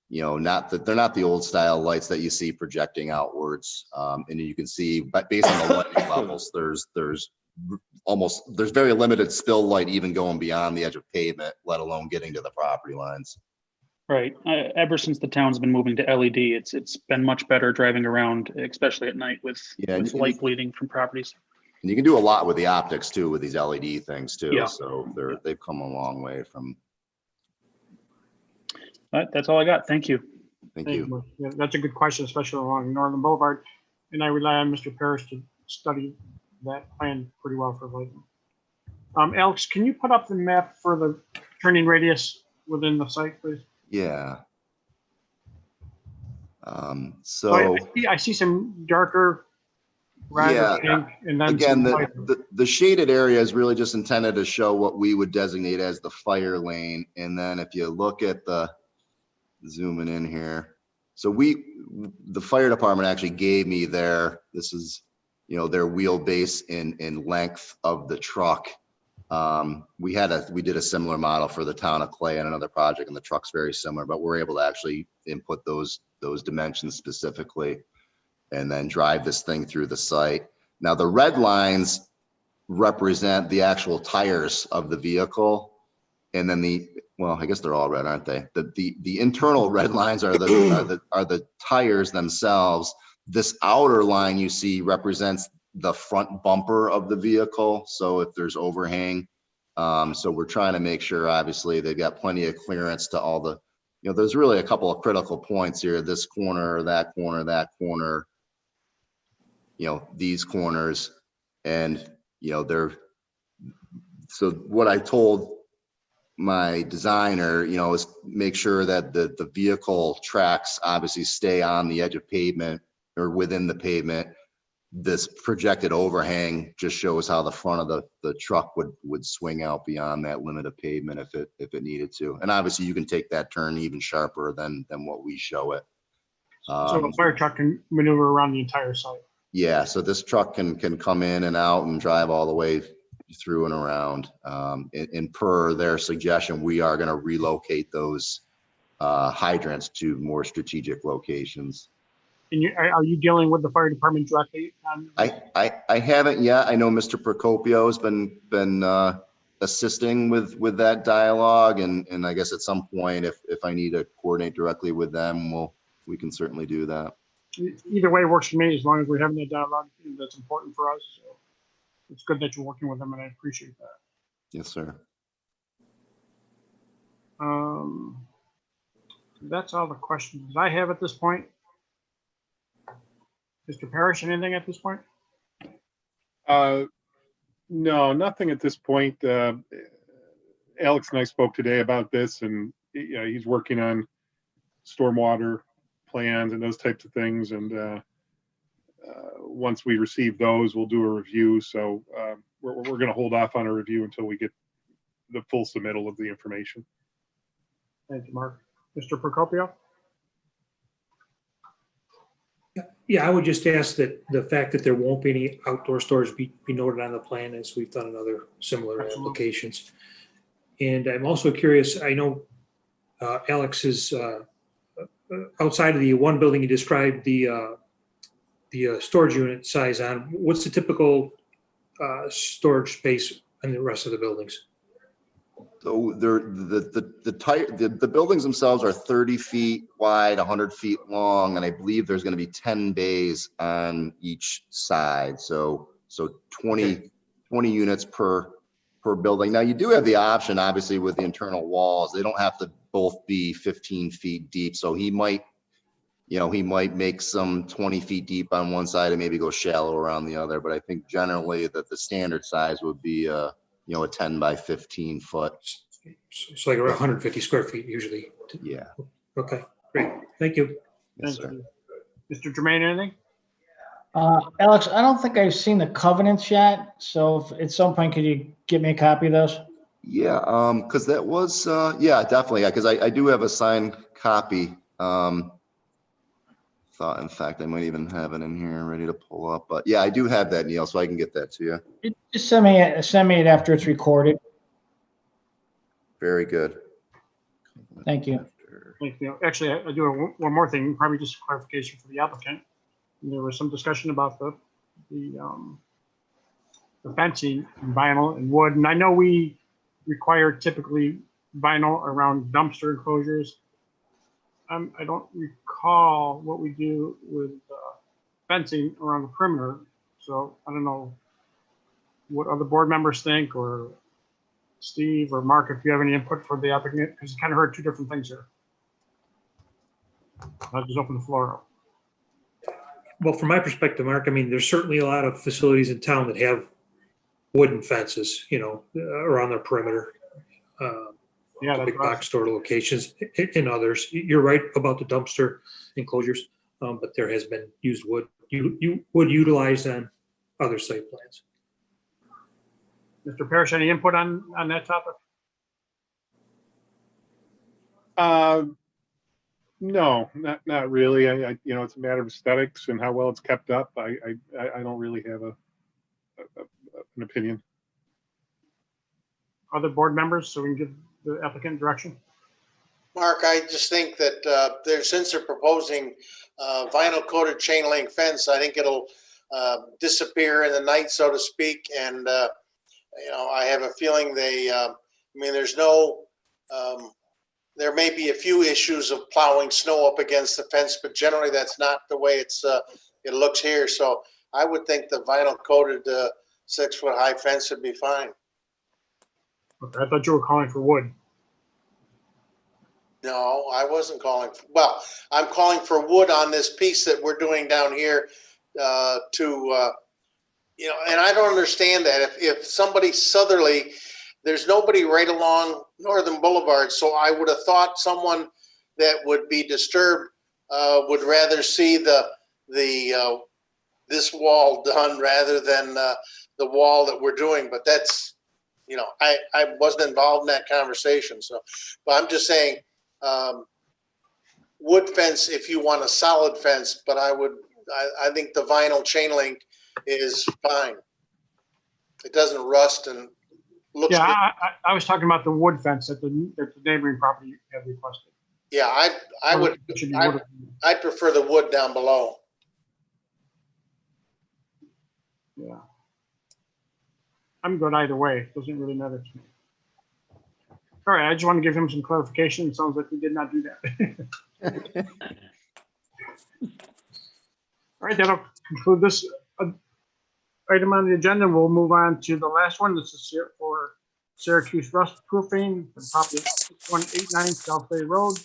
they're not the old style lights that you see projecting outwards. And you can see, but based on the lighting levels, there's very limited spill light even going beyond the edge of pavement, let alone getting to the property lines. right? Ever since the town's been moving to LED, it's been much better driving around, especially at night with light bleeding from properties. And you can do a lot with the optics too, with these LED things too. Yeah. So they've come a long way from. But that's all I got. Thank you. Thank you. Yeah, that's a good question, especially along Northern Boulevard. And I rely on Mr. Parrish to study that plan pretty well for lighting. Alex, can you put up the map for the turning radius within the site, please? Yeah. So I see some darker red or pink, and then again, some the shaded area is really just intended to show what we would designate as the fire lane. And then if you look at zooming in here, so the fire department actually gave me this is, their wheelbase in length of the truck. We did a similar model for the town of Clay on another project, and the truck's very similar, but we're able to actually input those dimensions specifically and then drive this thing through the site. Now the red lines represent the actual tires of the vehicle. And then well, I guess they're all red, aren't they? The internal red lines are the tires themselves. This outer line you see represents the front bumper of the vehicle. So if there's overhang, so we're trying to make sure, obviously, they've got plenty of clearance to all the, there's really a couple of critical points here, this corner, that corner, these corners. And, so what I told my designer, is make sure that the vehicle tracks obviously stay on the edge of pavement or within the pavement. This projected overhang just shows how the front of the truck would swing out beyond that limit of pavement if it needed to. And obviously you can take that turn even sharper than what we show it. So the fire truck can maneuver around the entire site. Yeah, so this truck can come in and out and drive all the way through and around. And per their suggestion, we are going to relocate those hydrants to more strategic locations. And are you dealing with the fire department directly? I haven't yet. I know Mr. Procopio has been assisting with that dialogue, and I guess at some point, if I need to coordinate directly with them, we can certainly do that. Either way works for me, as long as we're having that dialogue. That's important for us. So it's good that you're working with them, and I appreciate that. Yes, sir. That's all the questions I have at this point. Mr. Parrish, anything at this point? No, nothing at this point. Alex and I spoke today about this, and he's working on stormwater plans and those types of things. And once we receive those, we'll do a review. So we're going to hold off on a review until we get the full submittal of the information. Thank you, Mark. Mr. Procopio? Yeah, I would just ask that the fact that there won't be any outdoor storage be noted on the plan, as we've done in other similar applications. And I'm also curious, I know Alex is outside of the one building you described the storage unit size on. What's the typical storage space in the rest of the buildings? So the buildings themselves are 30 feet wide, 100 feet long, and I believe there's going to be 10 bays on each side. So 20 units per building. Now you do have the option, obviously, with the internal walls. They don't have to both be 15 feet deep. So he might make some 20 feet deep on one side and maybe go shallow around the other. But I think generally that the standard size would be a 10 by 15 foot. So like around 150 square feet usually. Yeah. Okay, great. Thank you. Yes, Thank sir. you. Mr. Jermaine, anything? Alex, I don't think I've seen the covenants yet. So if at some point, could you give me a copy of those? Yeah, because that was, definitely. Yeah, because I do have a signed copy. Thought, in fact, I might even have it in here ready to pull up. But yeah, I do have that, Neil, so I can get that to you. Just send me it after it's recorded. Very good. Thank you. Thank you. Actually, I do have one more thing, probably just clarification for the applicant. There was some discussion about the fencing, vinyl and wood, and I know we require typically vinyl around dumpster enclosures. I don't recall what we do with fencing around the perimeter, so I don't know what other board members think, or Steve or Mark, if you have any input for the applicant, because you kind of heard two different things here. I'll just open the floor up. Well, from my perspective, Mark, I mean, there's certainly a lot of facilities in town that have wooden fences, around their perimeter. Yeah, that's big right. box store locations and others. You're right about the dumpster enclosures, but there has been used wood. You would utilize on other site plans. Mr. Parrish, any input on that topic? No, not really. I it's a matter of aesthetics and how well it's kept up. I don't really have an opinion. Other board members, so we can give the applicant direction? Mark, I just think that since they're proposing vinyl coated chain link fence, I think it'll disappear in the night, so to speak. And, I have a feeling there may be a few issues of plowing snow up against the fence, but generally that's not the way it looks here. So I would think the vinyl coated 6 foot high fence would be fine. Okay, I thought you were calling for wood. No, I wasn't calling. I'm calling for wood on this piece that we're doing down here and I don't understand that. If somebody southerly, there's nobody right along Northern Boulevard, so I would have thought someone that would be disturbed would rather see this wall done rather than the wall that we're doing. But that's, I wasn't involved in that conversation. So, but I'm just saying, wood fence if you want a solid fence, but I think the vinyl chain link is fine. It doesn't rust and looks Yeah, good. I was talking about the wood fence that the neighboring property had requested. Yeah, I'd prefer the wood down below. Yeah. I'm good either way. It doesn't really matter to me. All right, I just want to give him some clarification. It sounds like he did not do that. All right, that'll conclude this item on the agenda. We'll move on to the last one. This is for Syracuse Rust Proofing, the property at 6189 South Bay Road,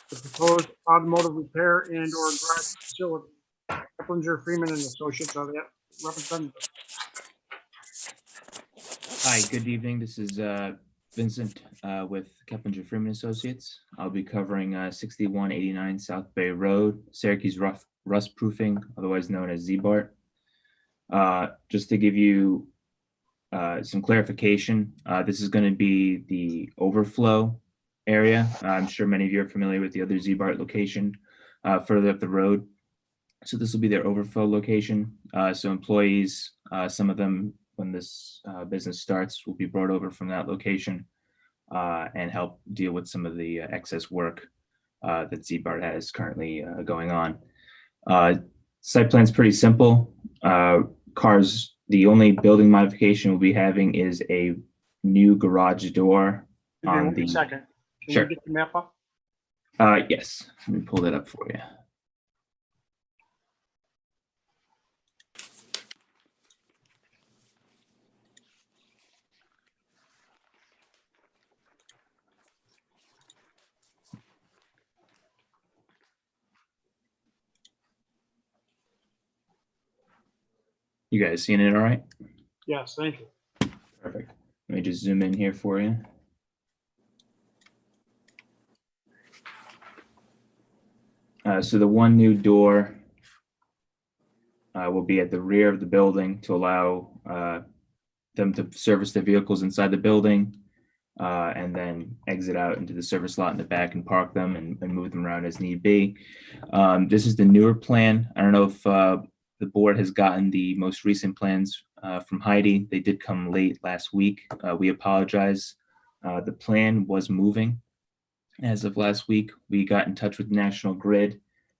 the proposed automotive repair and or garage facility. Keplinger, Freeman and Associates are the representatives. Hi, good evening. This is Vincent with Keplinger Freeman Associates. I'll be covering 6189 South Bay Road, Syracuse Rust Proofing, otherwise known as ZBART. Just to give you some clarification, this is going to be the overflow area. I'm sure many of you are familiar with the other ZBART location further up the road. So this will be their overflow location. So employees, some of them when this business starts, will be brought over from that location. and help deal with some of the excess work that Z-Bar has currently going on. Site plan's pretty simple. Cars, the only building modification we'll be having is a new garage door Give me on 1 the. second. Can Sure. you get the map up? Yes, let me pull that up for you. You guys seeing it all right? Yes, thank you. Perfect. Let me just zoom in here for you. So the one new door will be at the rear of the building to allow them to service their vehicles inside the building and then exit out into the service lot in the back and park them and move them around as need be. This is the newer plan. I don't know if the board has gotten the most recent plans from Heidi. They did come late last week. We apologize. The plan was moving as of last week. We got in touch with National Grid.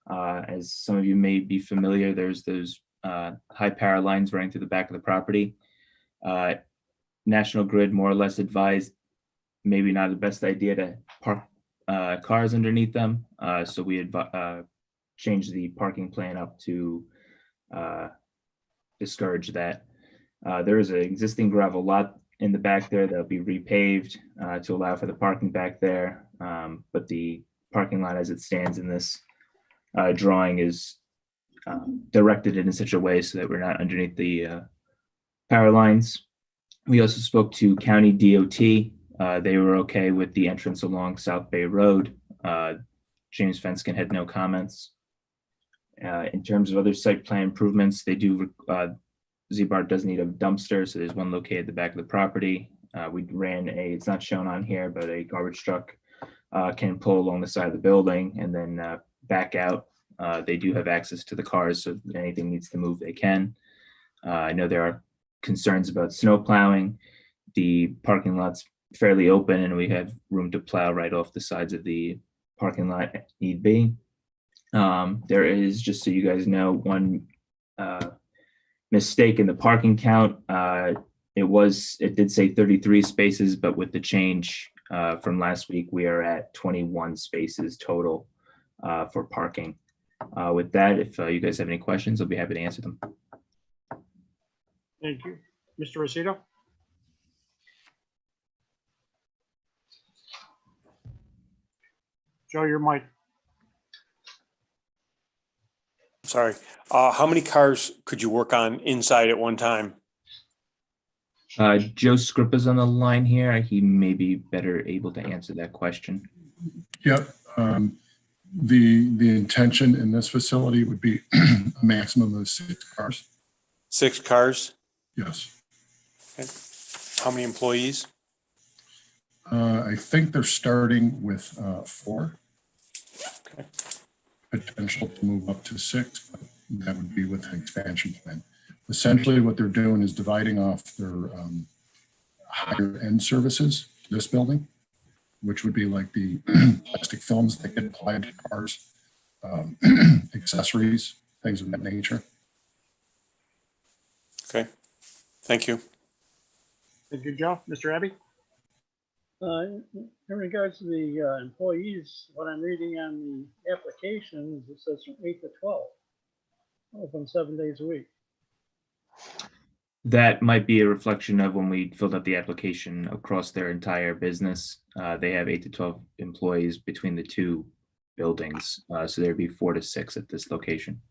As some of you may be familiar, there's those high power lines running through the back of the property. National Grid more or less advised maybe not the best idea to park cars underneath them. So we changed the parking plan up to discourage that. There is an existing gravel lot in the back there that'll be repaved to allow for the parking back there. But the parking lot as it stands in this drawing is directed in such a way so that we're not underneath the power lines. We also spoke to County DOT. They were okay with the entrance along South Bay Road. James Fenskin had no comments. In terms of other site plan improvements, they do, Z-Bar does need a dumpster, so there's one located at the back of the property. We ran it's not shown on here, but a garbage truck can pull along the side of the building and then back out. They do have access to the cars, so if anything needs to move, they can. I know there are concerns about snow plowing. The parking lot's fairly open and we have room to plow right off the sides of the parking lot if need be. There is, just so you guys know, one mistake in the parking count. It did say 33 spaces, but with the change from last week, we are at 21 spaces total for parking. With that, if you guys have any questions, I'll be happy to answer them. Thank you. Mr. Rosito? Joe, your mic. Sorry. How many cars could you work on inside at one time? Joe Scrippa's on the line here. He may be better able to answer that question. Yep. The intention in this facility would be a maximum of 6 cars. 6 cars? Yes. Okay. How many employees? I think they're starting with 4. Okay. Potential to move up to 6, but that would be with an expansion plan. Essentially what they're doing is dividing off their higher end services to this building, which would be like the plastic films that get applied to cars, accessories, things of that nature. Okay. Thank you. Thank you, Joe. Mr. Abbey? In regards to the employees, what I'm reading on the application is it says from 8 to 12, open 7 days a week. That might be a reflection of when we filled out the application across their entire business. They have 8 to 12 employees between the 2 buildings. So there'd be 4 to 6 at this location.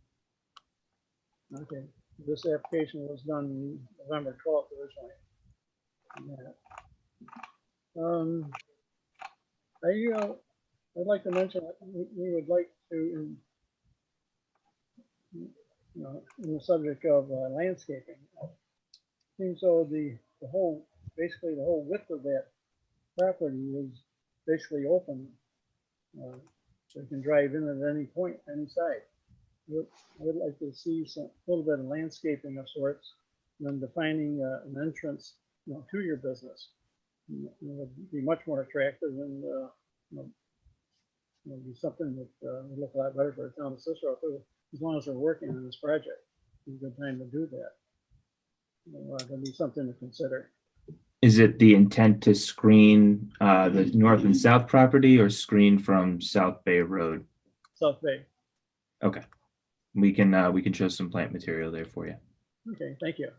Okay, this application was done November 12th originally. Yeah. I'd like to mention that we would like to, in the subject of landscaping, seems though basically the whole width of that property is basically open. So you can drive in at any point, any side. I would like to see a little bit of landscaping of sorts, and then defining an entrance, to your business. it would be much more attractive and, it'd be something that would look a lot better for the town of Cicero, too, as long as they're working on this project. It's a good time to do that. That'd be something to consider. Is it the intent to screen the north and south property or screen from South Bay Road? South Bay. Okay, we can show some plant material there for you. Okay, thank you.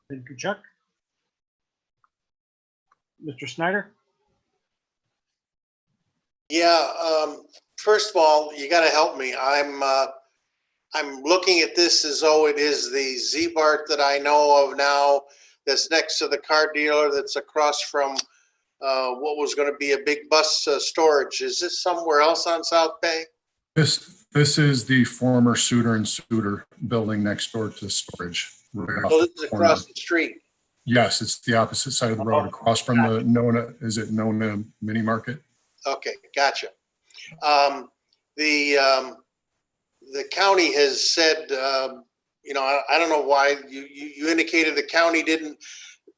Thank you, Chuck. Mr. Snyder? Yeah, first of all, you gotta help me. I'm looking at this as though it is the Z-Bart that I know of now that's next to the car dealer that's across from what was gonna be a big bus storage. Is this somewhere else on South Bay? This is the former Suter and Suter building next door to the storage. Right off So this the is corner. across the street. Yes, it's the opposite side of the road, across from the Nona, is it Nona Mini Market? Okay, gotcha. The county has said, I don't know why you indicated the county didn't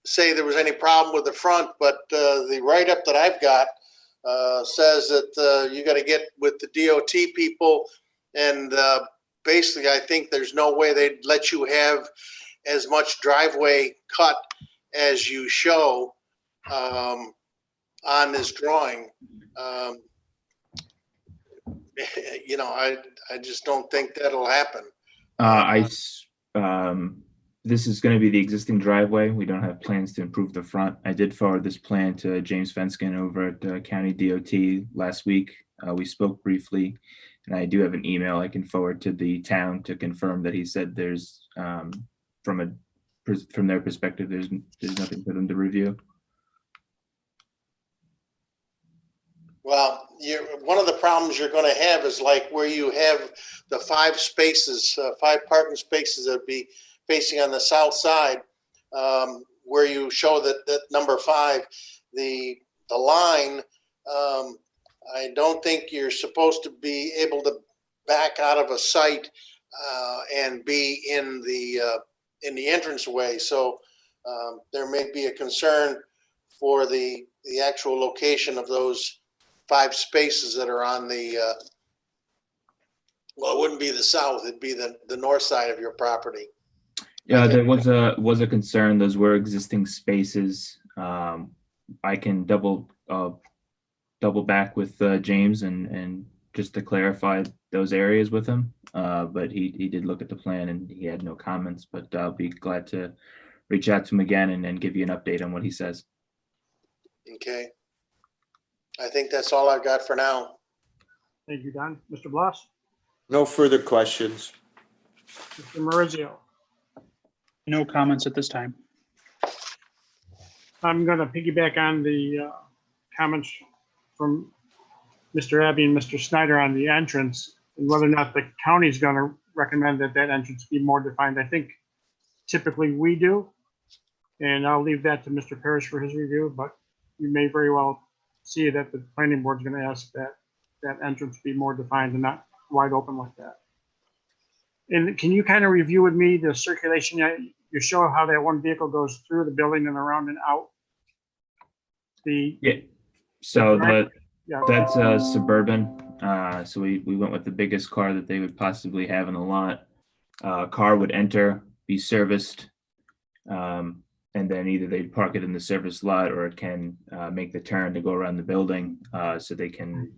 say there was any problem with the front, but the write-up that I've got says that you got to get with the DOT people, and basically I think there's no way they'd let you have as much driveway cut as you show on this drawing. I just don't think that'll happen. This is going to be the existing driveway. We don't have plans to improve the front. I did forward this plan to James Fenskin over at County DOT last week. We spoke briefly, and I do have an email I can forward to the town to confirm that he said there's, from their perspective, there's nothing for them to review. Well, one of the problems you're going to have is like where you have the 5 spaces, 5 parking spaces that would be facing on the south side, where you show that number 5, the line. I don't think you're supposed to be able to back out of a site and be in the entranceway. So there may be a concern for the actual location of those 5 spaces that are on the, well, it wouldn't be the south, it'd be the north side of your property. Yeah, there was a concern. Those were existing spaces. I can double back with James and just to clarify those areas with him. But he did look at the plan and he had no comments, but I'll be glad to reach out to him again and give you an update on what he says. Okay. I think that's all I've got for now. Thank you, Don. Mr. Bloss? No further questions. Mr. Maurizio? No comments at this time. I'm going to piggyback on the comments from Mr. Abbey and Mr. Snyder on the entrance and whether or not the county is going to recommend that entrance be more defined. I think typically we do, and I'll leave that to Mr. Parrish for his review, but you may very well see that the planning board is going to ask that entrance be more defined and not wide open like that. And can you kind of review with me the circulation? You show how that one vehicle goes through the building and around and out. So Yeah. that's a Suburban. So we went with the biggest car that they would possibly have in the lot. Car would enter, be serviced, and then either they'd park it in the service lot or it can make the turn to go around the building, so they can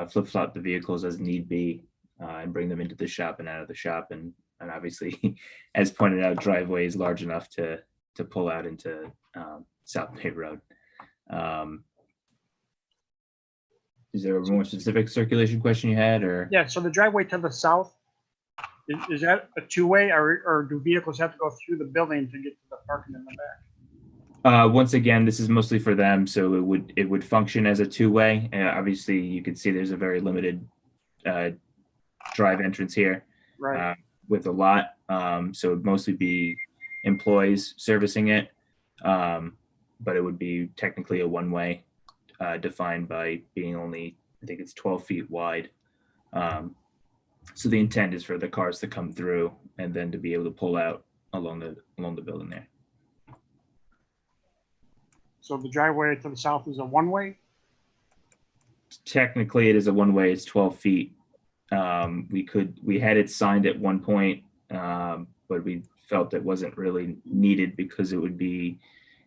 flip-flop the vehicles as need be and bring them into the shop and out of the shop. And obviously, as pointed out, driveway is large enough to pull out into South Bay Road. Is there a more specific circulation question you had, or? Yeah, so the driveway to the south, is that a 2-way or do vehicles have to go through the building to get to the parking in the back? Once again, this is mostly for them, so it would function as a 2-way. Obviously, you can see there's a very limited drive entrance here, right, with a lot. So it'd mostly be employees servicing it, but it would be technically a 1-way, defined by being only, I think it's 12 feet wide. So the intent is for the cars to come through and then to be able to pull out along the building there. So the driveway to the south is a one-way? Technically, it is a one-way. It's 12 feet. We had it signed at one point, but we felt it wasn't really needed because it would be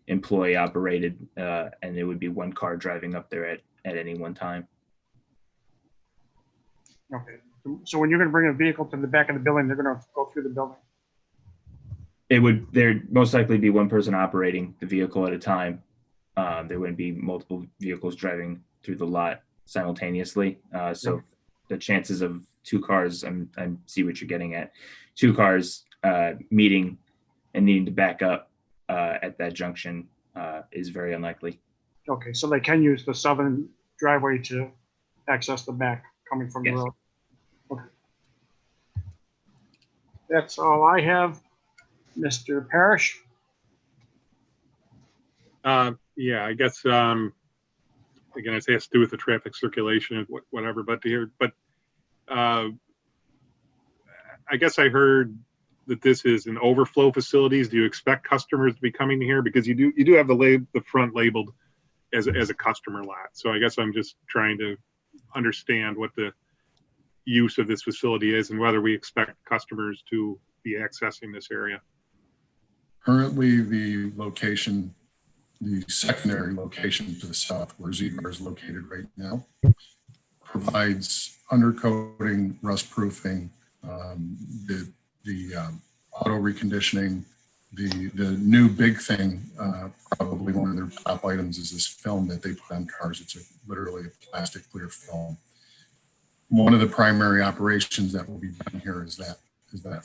employee operated, and it would be one car driving up there at any one time. Okay. So when you're going to bring a vehicle to the back of the building, they're going to go through the building? There'd most likely be one person operating the vehicle at a time. There wouldn't be multiple vehicles driving through the lot simultaneously. So the chances of two cars, I see what you're getting at, two cars meeting and needing to back up at that junction is very unlikely. Okay, so they can use the southern driveway to access the back coming from the road. Okay. That's all I have. Mr. Parrish? Yeah, I guess, again, it has to do with the traffic circulation and whatever, but I guess I heard that this is an overflow facilities. Do you expect customers to be coming here? Because you do have the front labeled as a customer lot. So I guess I'm just trying to understand what the use of this facility is and whether we expect customers to be accessing this area. Currently, the secondary location to the south where Z-Bar is located right now provides undercoating, rust proofing, the auto reconditioning. The new big thing, probably one of their top items, is this film that they put on cars. It's literally a plastic clear film. One of the primary operations that will be done here is that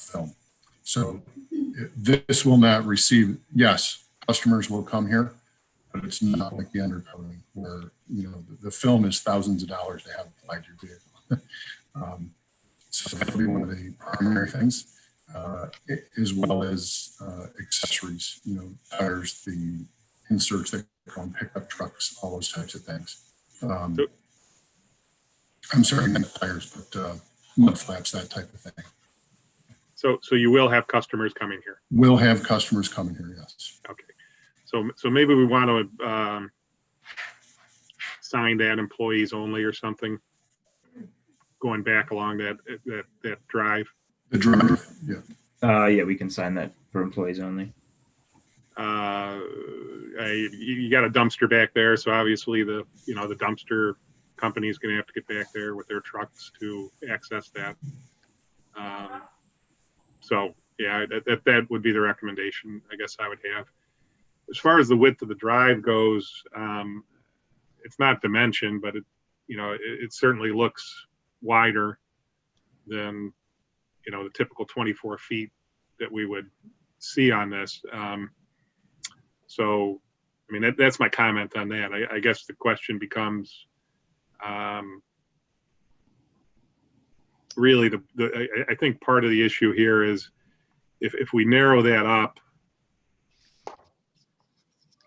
film. So this will not receive, yes, customers will come here, but it's not like the undercoating where, the film is thousands of dollars to have applied to your vehicle. So that'll be one of the primary things, as well as accessories, tires, the inserts that go on pickup trucks, all those types of things. I'm sorry, not tires, but mud flaps, that type of thing. So you will have customers coming here? We'll have customers coming here, yes. Okay. So maybe we want to sign that employees only or something, going back along that drive. The drive, yeah. Yeah, we can sign that for employees only. You got a dumpster back there, so obviously the dumpster company is going to have to get back there with their trucks to access that. So yeah, that would be the recommendation I guess I would have. As far as the width of the drive goes, it's not dimensioned, but it certainly looks wider than the typical 24 feet that we would see on this. So I mean that's my comment on that. I guess the question becomes really I think part of the issue here is if we narrow that up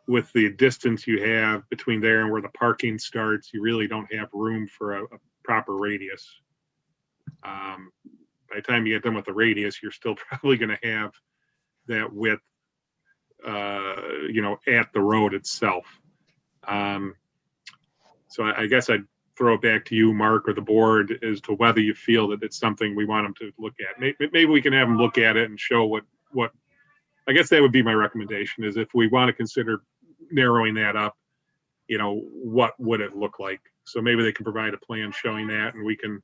with the distance you have between there and where the parking starts, you really don't have room for a proper radius. By the time you get done with the radius, you're still probably going to have that width, at the road itself. So I guess I'd throw it back to you, Mark, or the board as to whether you feel that it's something we want them to look at. Maybe we can have them look at it and show what I guess that would be my recommendation, is if we want to consider narrowing that up, what would it look like? So maybe they can provide a plan showing that, and we can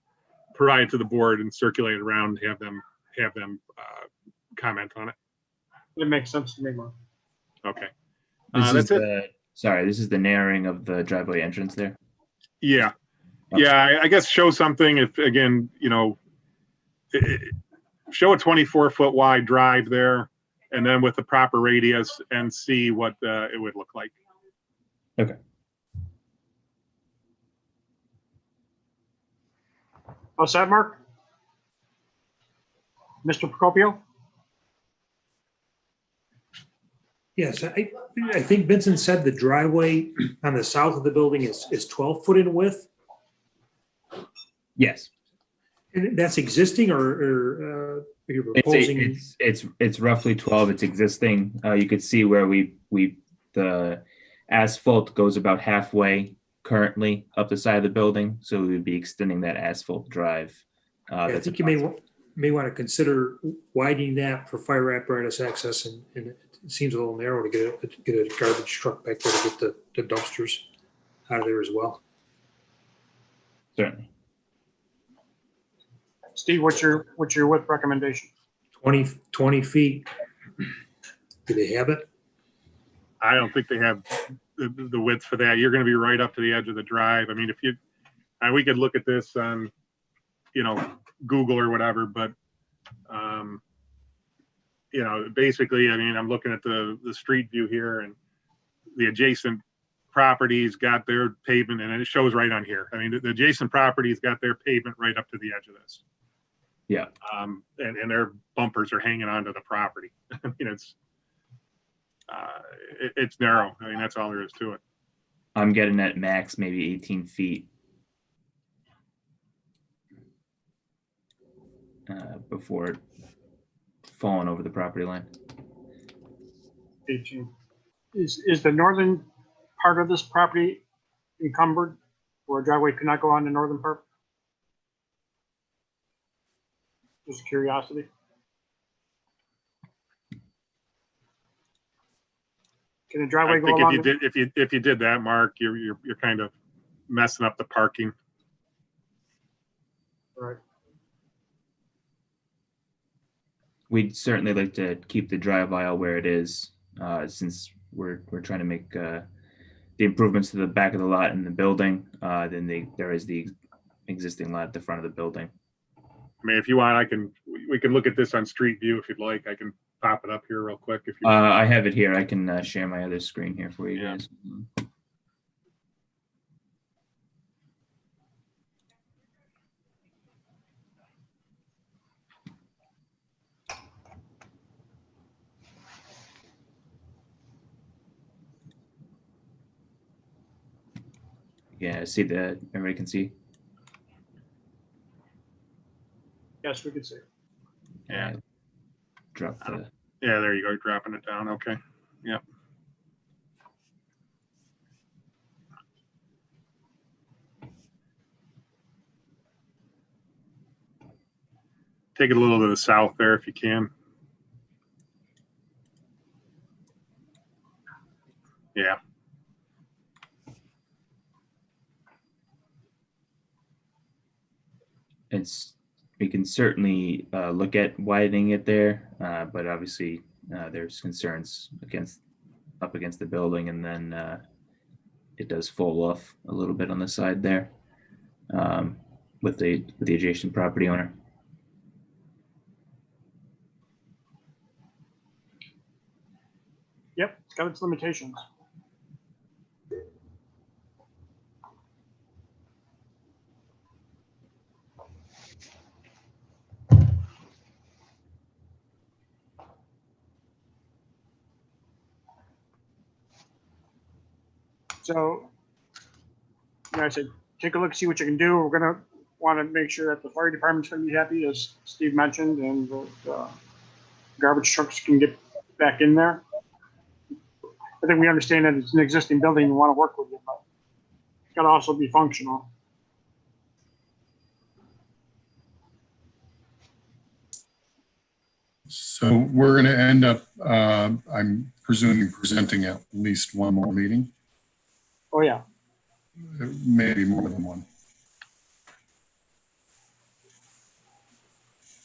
provide it to the board and circulate it around, have them comment on it. It makes sense to me, Mark. Okay. That's it. Sorry, this is the narrowing of the driveway entrance there. Yeah. Yeah, I guess show something if, again, show a 24-foot wide drive there, and then with the proper radius, and see what it would look like. Okay. All set, Mark? Mr. Procopio? Yes, I think Vincent said the driveway on the south of the building is 12 foot in width. Yes. And that's existing, or you're proposing? It's roughly 12. It's existing. You could see where the asphalt goes about halfway currently up the side of the building, so we would be extending that asphalt drive. I that's think you may want to consider widening that for fire apparatus access, and it seems a little narrow to get a garbage truck back there to get the dumpsters out of there as well. Certainly. Steve, what's your width recommendation? 20 feet. Do they have it? I don't think they have the width for that. You're going to be right up to the edge of the drive. I mean, we could look at this on, Google or whatever, but, basically, I mean, I'm looking at the street view here, and the adjacent properties got their pavement, and it shows right on here. I mean, the adjacent properties got their pavement right up to the edge of this. Yeah. And their bumpers are hanging onto the property. I mean, it's narrow. I mean, that's all there is to it. I'm getting at max maybe 18 feet before falling over the property line. 18. Is the northern part of this property encumbered, where a driveway could not go on the northern part? Just curiosity. Can a driveway go along? If you did that, Mark, you're kind of messing up the parking. Right. We'd certainly like to keep the drive aisle where it is, since we're trying to make the improvements to the back of the lot and the building. Then there is the existing lot at the front of the building. I mean, if you want, we can look at this on Street View if you'd like. I can pop it up here real quick. If you I have it here. I can share my other screen here for you guys. Yeah, see that everybody can see. Yes, we can see. Yeah. Drop the. Yeah, there you go. Dropping it down. Okay. Yep. Take it a little to the south there if you can. Yeah. We can certainly look at widening it there, but obviously there's concerns up against the building, and then it does fall off a little bit on the side there with the adjacent property owner. Yep, it's got its limitations. So, like I said, take a look, see what you can do. We're gonna want to make sure that the fire department's gonna be happy, as Steve mentioned, and the garbage trucks can get back in there. I think we understand that it's an existing building, we want to work with it, but it's gotta also be functional. So we're going to end up, I'm presuming, presenting at least one more meeting, Oh, yeah. maybe more than one.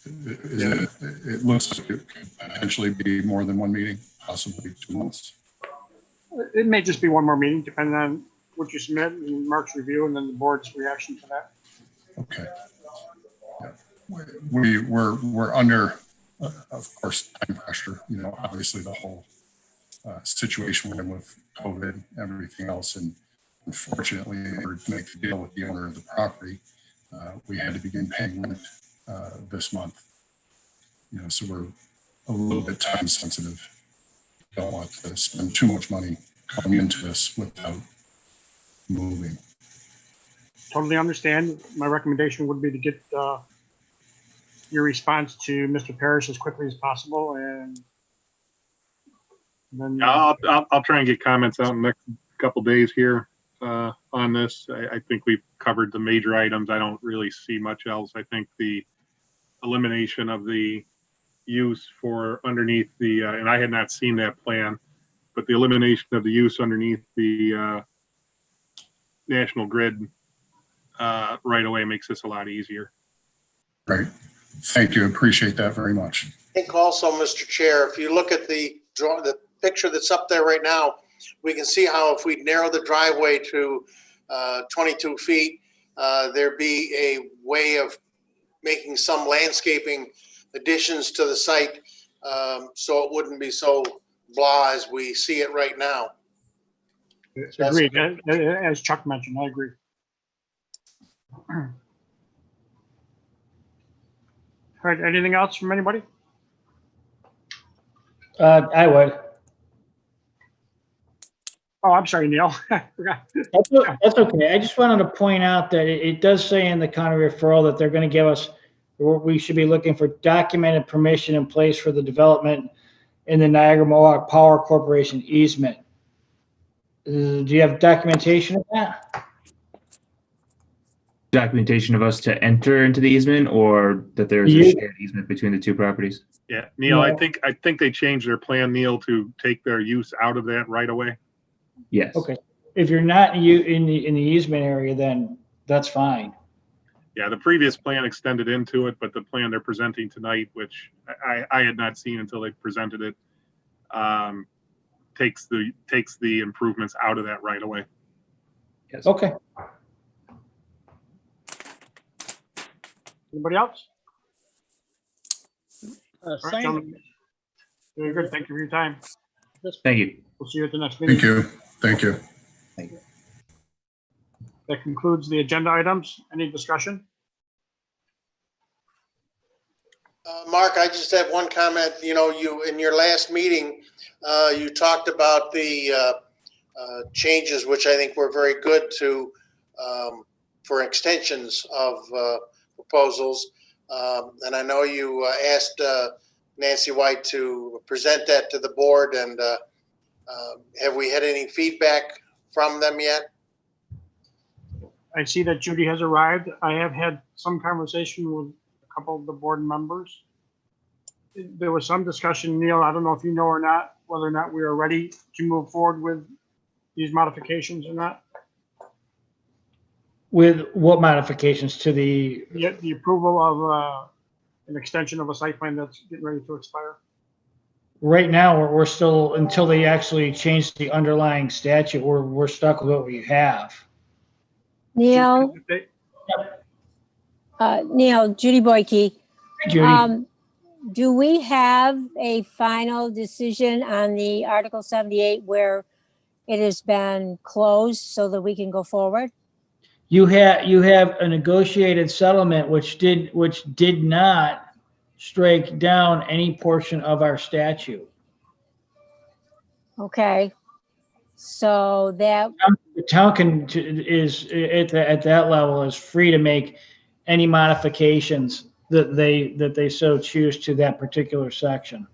It looks like it could potentially be more than one meeting, possibly 2 months. It may just be one more meeting, depending on what you submit and Mark's review, and then the board's reaction to that. Okay. Yeah. We're under, of course, time pressure, obviously the whole situation we're in with COVID and everything else. And unfortunately, in order to make the deal with the owner of the property, we had to begin paying rent this month. So we're a little bit time sensitive. Don't want to spend too much money coming into this without moving. Totally understand. My recommendation would be to get your response to Mr. Parrish as quickly as possible, and then I'll try and get comments out couple days here on this. I think we've covered the major items. I don't really see much else. I think the elimination of the use for underneath the, and I had not seen that plan, but the elimination of the use underneath the National Grid right away makes this a lot easier. Right. Thank you. Appreciate that very much. I think also, Mr. Chair, if you look at the picture that's up there right now, we can see how if we narrow the driveway to 22 feet, there'd be a way of making some landscaping additions to the site, so it wouldn't be so blah as we see it right now. Agreed. As Chuck mentioned, I agree. All right, anything else from anybody? I would. Oh, I'm sorry, Neil. I forgot. That's okay. I just wanted to point out that it does say in the county referral that they're going to give us, we should be looking for documented permission in place for the development in the Niagara Mohawk Power Corporation easement. Do you have documentation of that? Documentation of us to enter into the easement, or that there's a shared easement between the two properties? Yeah, Neil, Yeah. I think they changed their plan, Neil, to take their use out of that right away. Yes. Okay. If you're not in the easement area, then that's fine. Yeah, the previous plan extended into it, but the plan they're presenting tonight, which I had not seen until they presented it, takes the improvements out of that right away. Yes. Okay. Anybody else? Uh, All right, Simon, gentlemen. Very good. Thank you for your time. Thank you. We'll see you at the next meeting. Thank you. Thank you. That concludes the agenda items. Any discussion? Mark, I just have one comment. You know, you in your last meeting, you talked about the changes, which I think were very good to for extensions of proposals. And I know you asked Nancy White to present that to the board. And have we had any feedback from them yet? I see that Judy has arrived. I have had some conversation with a couple of the board members. There was some discussion, Neil, I don't know if you know or not, whether or not we are ready to move forward with these modifications or not. With what modifications to the? The approval of an extension of a site plan that's getting ready to expire. Right now, we're still, until they actually change the underlying statute, we're stuck with what we have. Neil, Neil, Judy Boyke. Judy. Do we have a final decision on the Article 78 where it has been closed so that we can go forward? You have a negotiated settlement which did not strike down any portion of our statute. Okay. So that the town is at that level is free to make any modifications that they so choose to that particular section.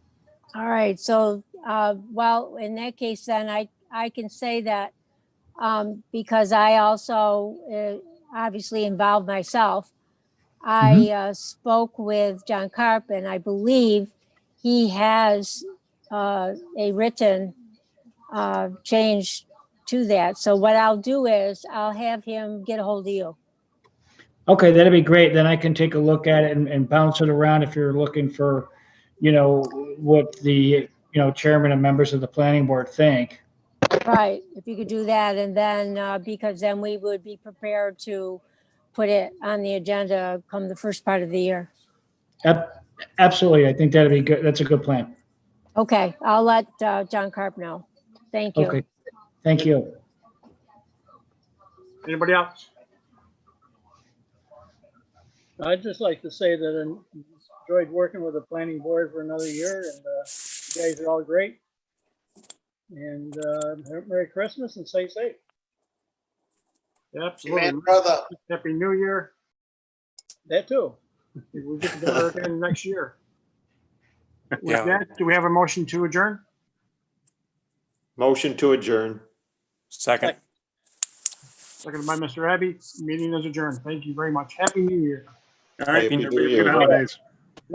all right. So well, in that case, then I can say that because I also obviously involved myself. I spoke with John Karp, and I believe he has a written change to that. So what I'll do is I'll have him get a hold of you. Okay, that'd be great. Then I can take a look at it and bounce it around if you're looking for, what the, chairman and members of the planning board think. Right, if you could do that, and then because then we would be prepared to put it on the agenda come the first part of the year. Absolutely, I think that'd be good. That's a good plan. Okay, I'll let John Karp know. Thank you. Okay, thank you. Anybody else? I'd just like to say that I enjoyed working with the planning board for another year, and you guys are all great. And Merry Christmas and stay safe. Yeah, absolutely. Amen, brother. Happy New Year. That too. We'll get together again next year. With Yeah. that, do we have a motion to adjourn? Motion to adjourn. Second. Seconded by Mr. Abbey. Meeting is adjourned. Thank you very much. Happy New Year. All right. Happy New Everybody have Year. good holidays.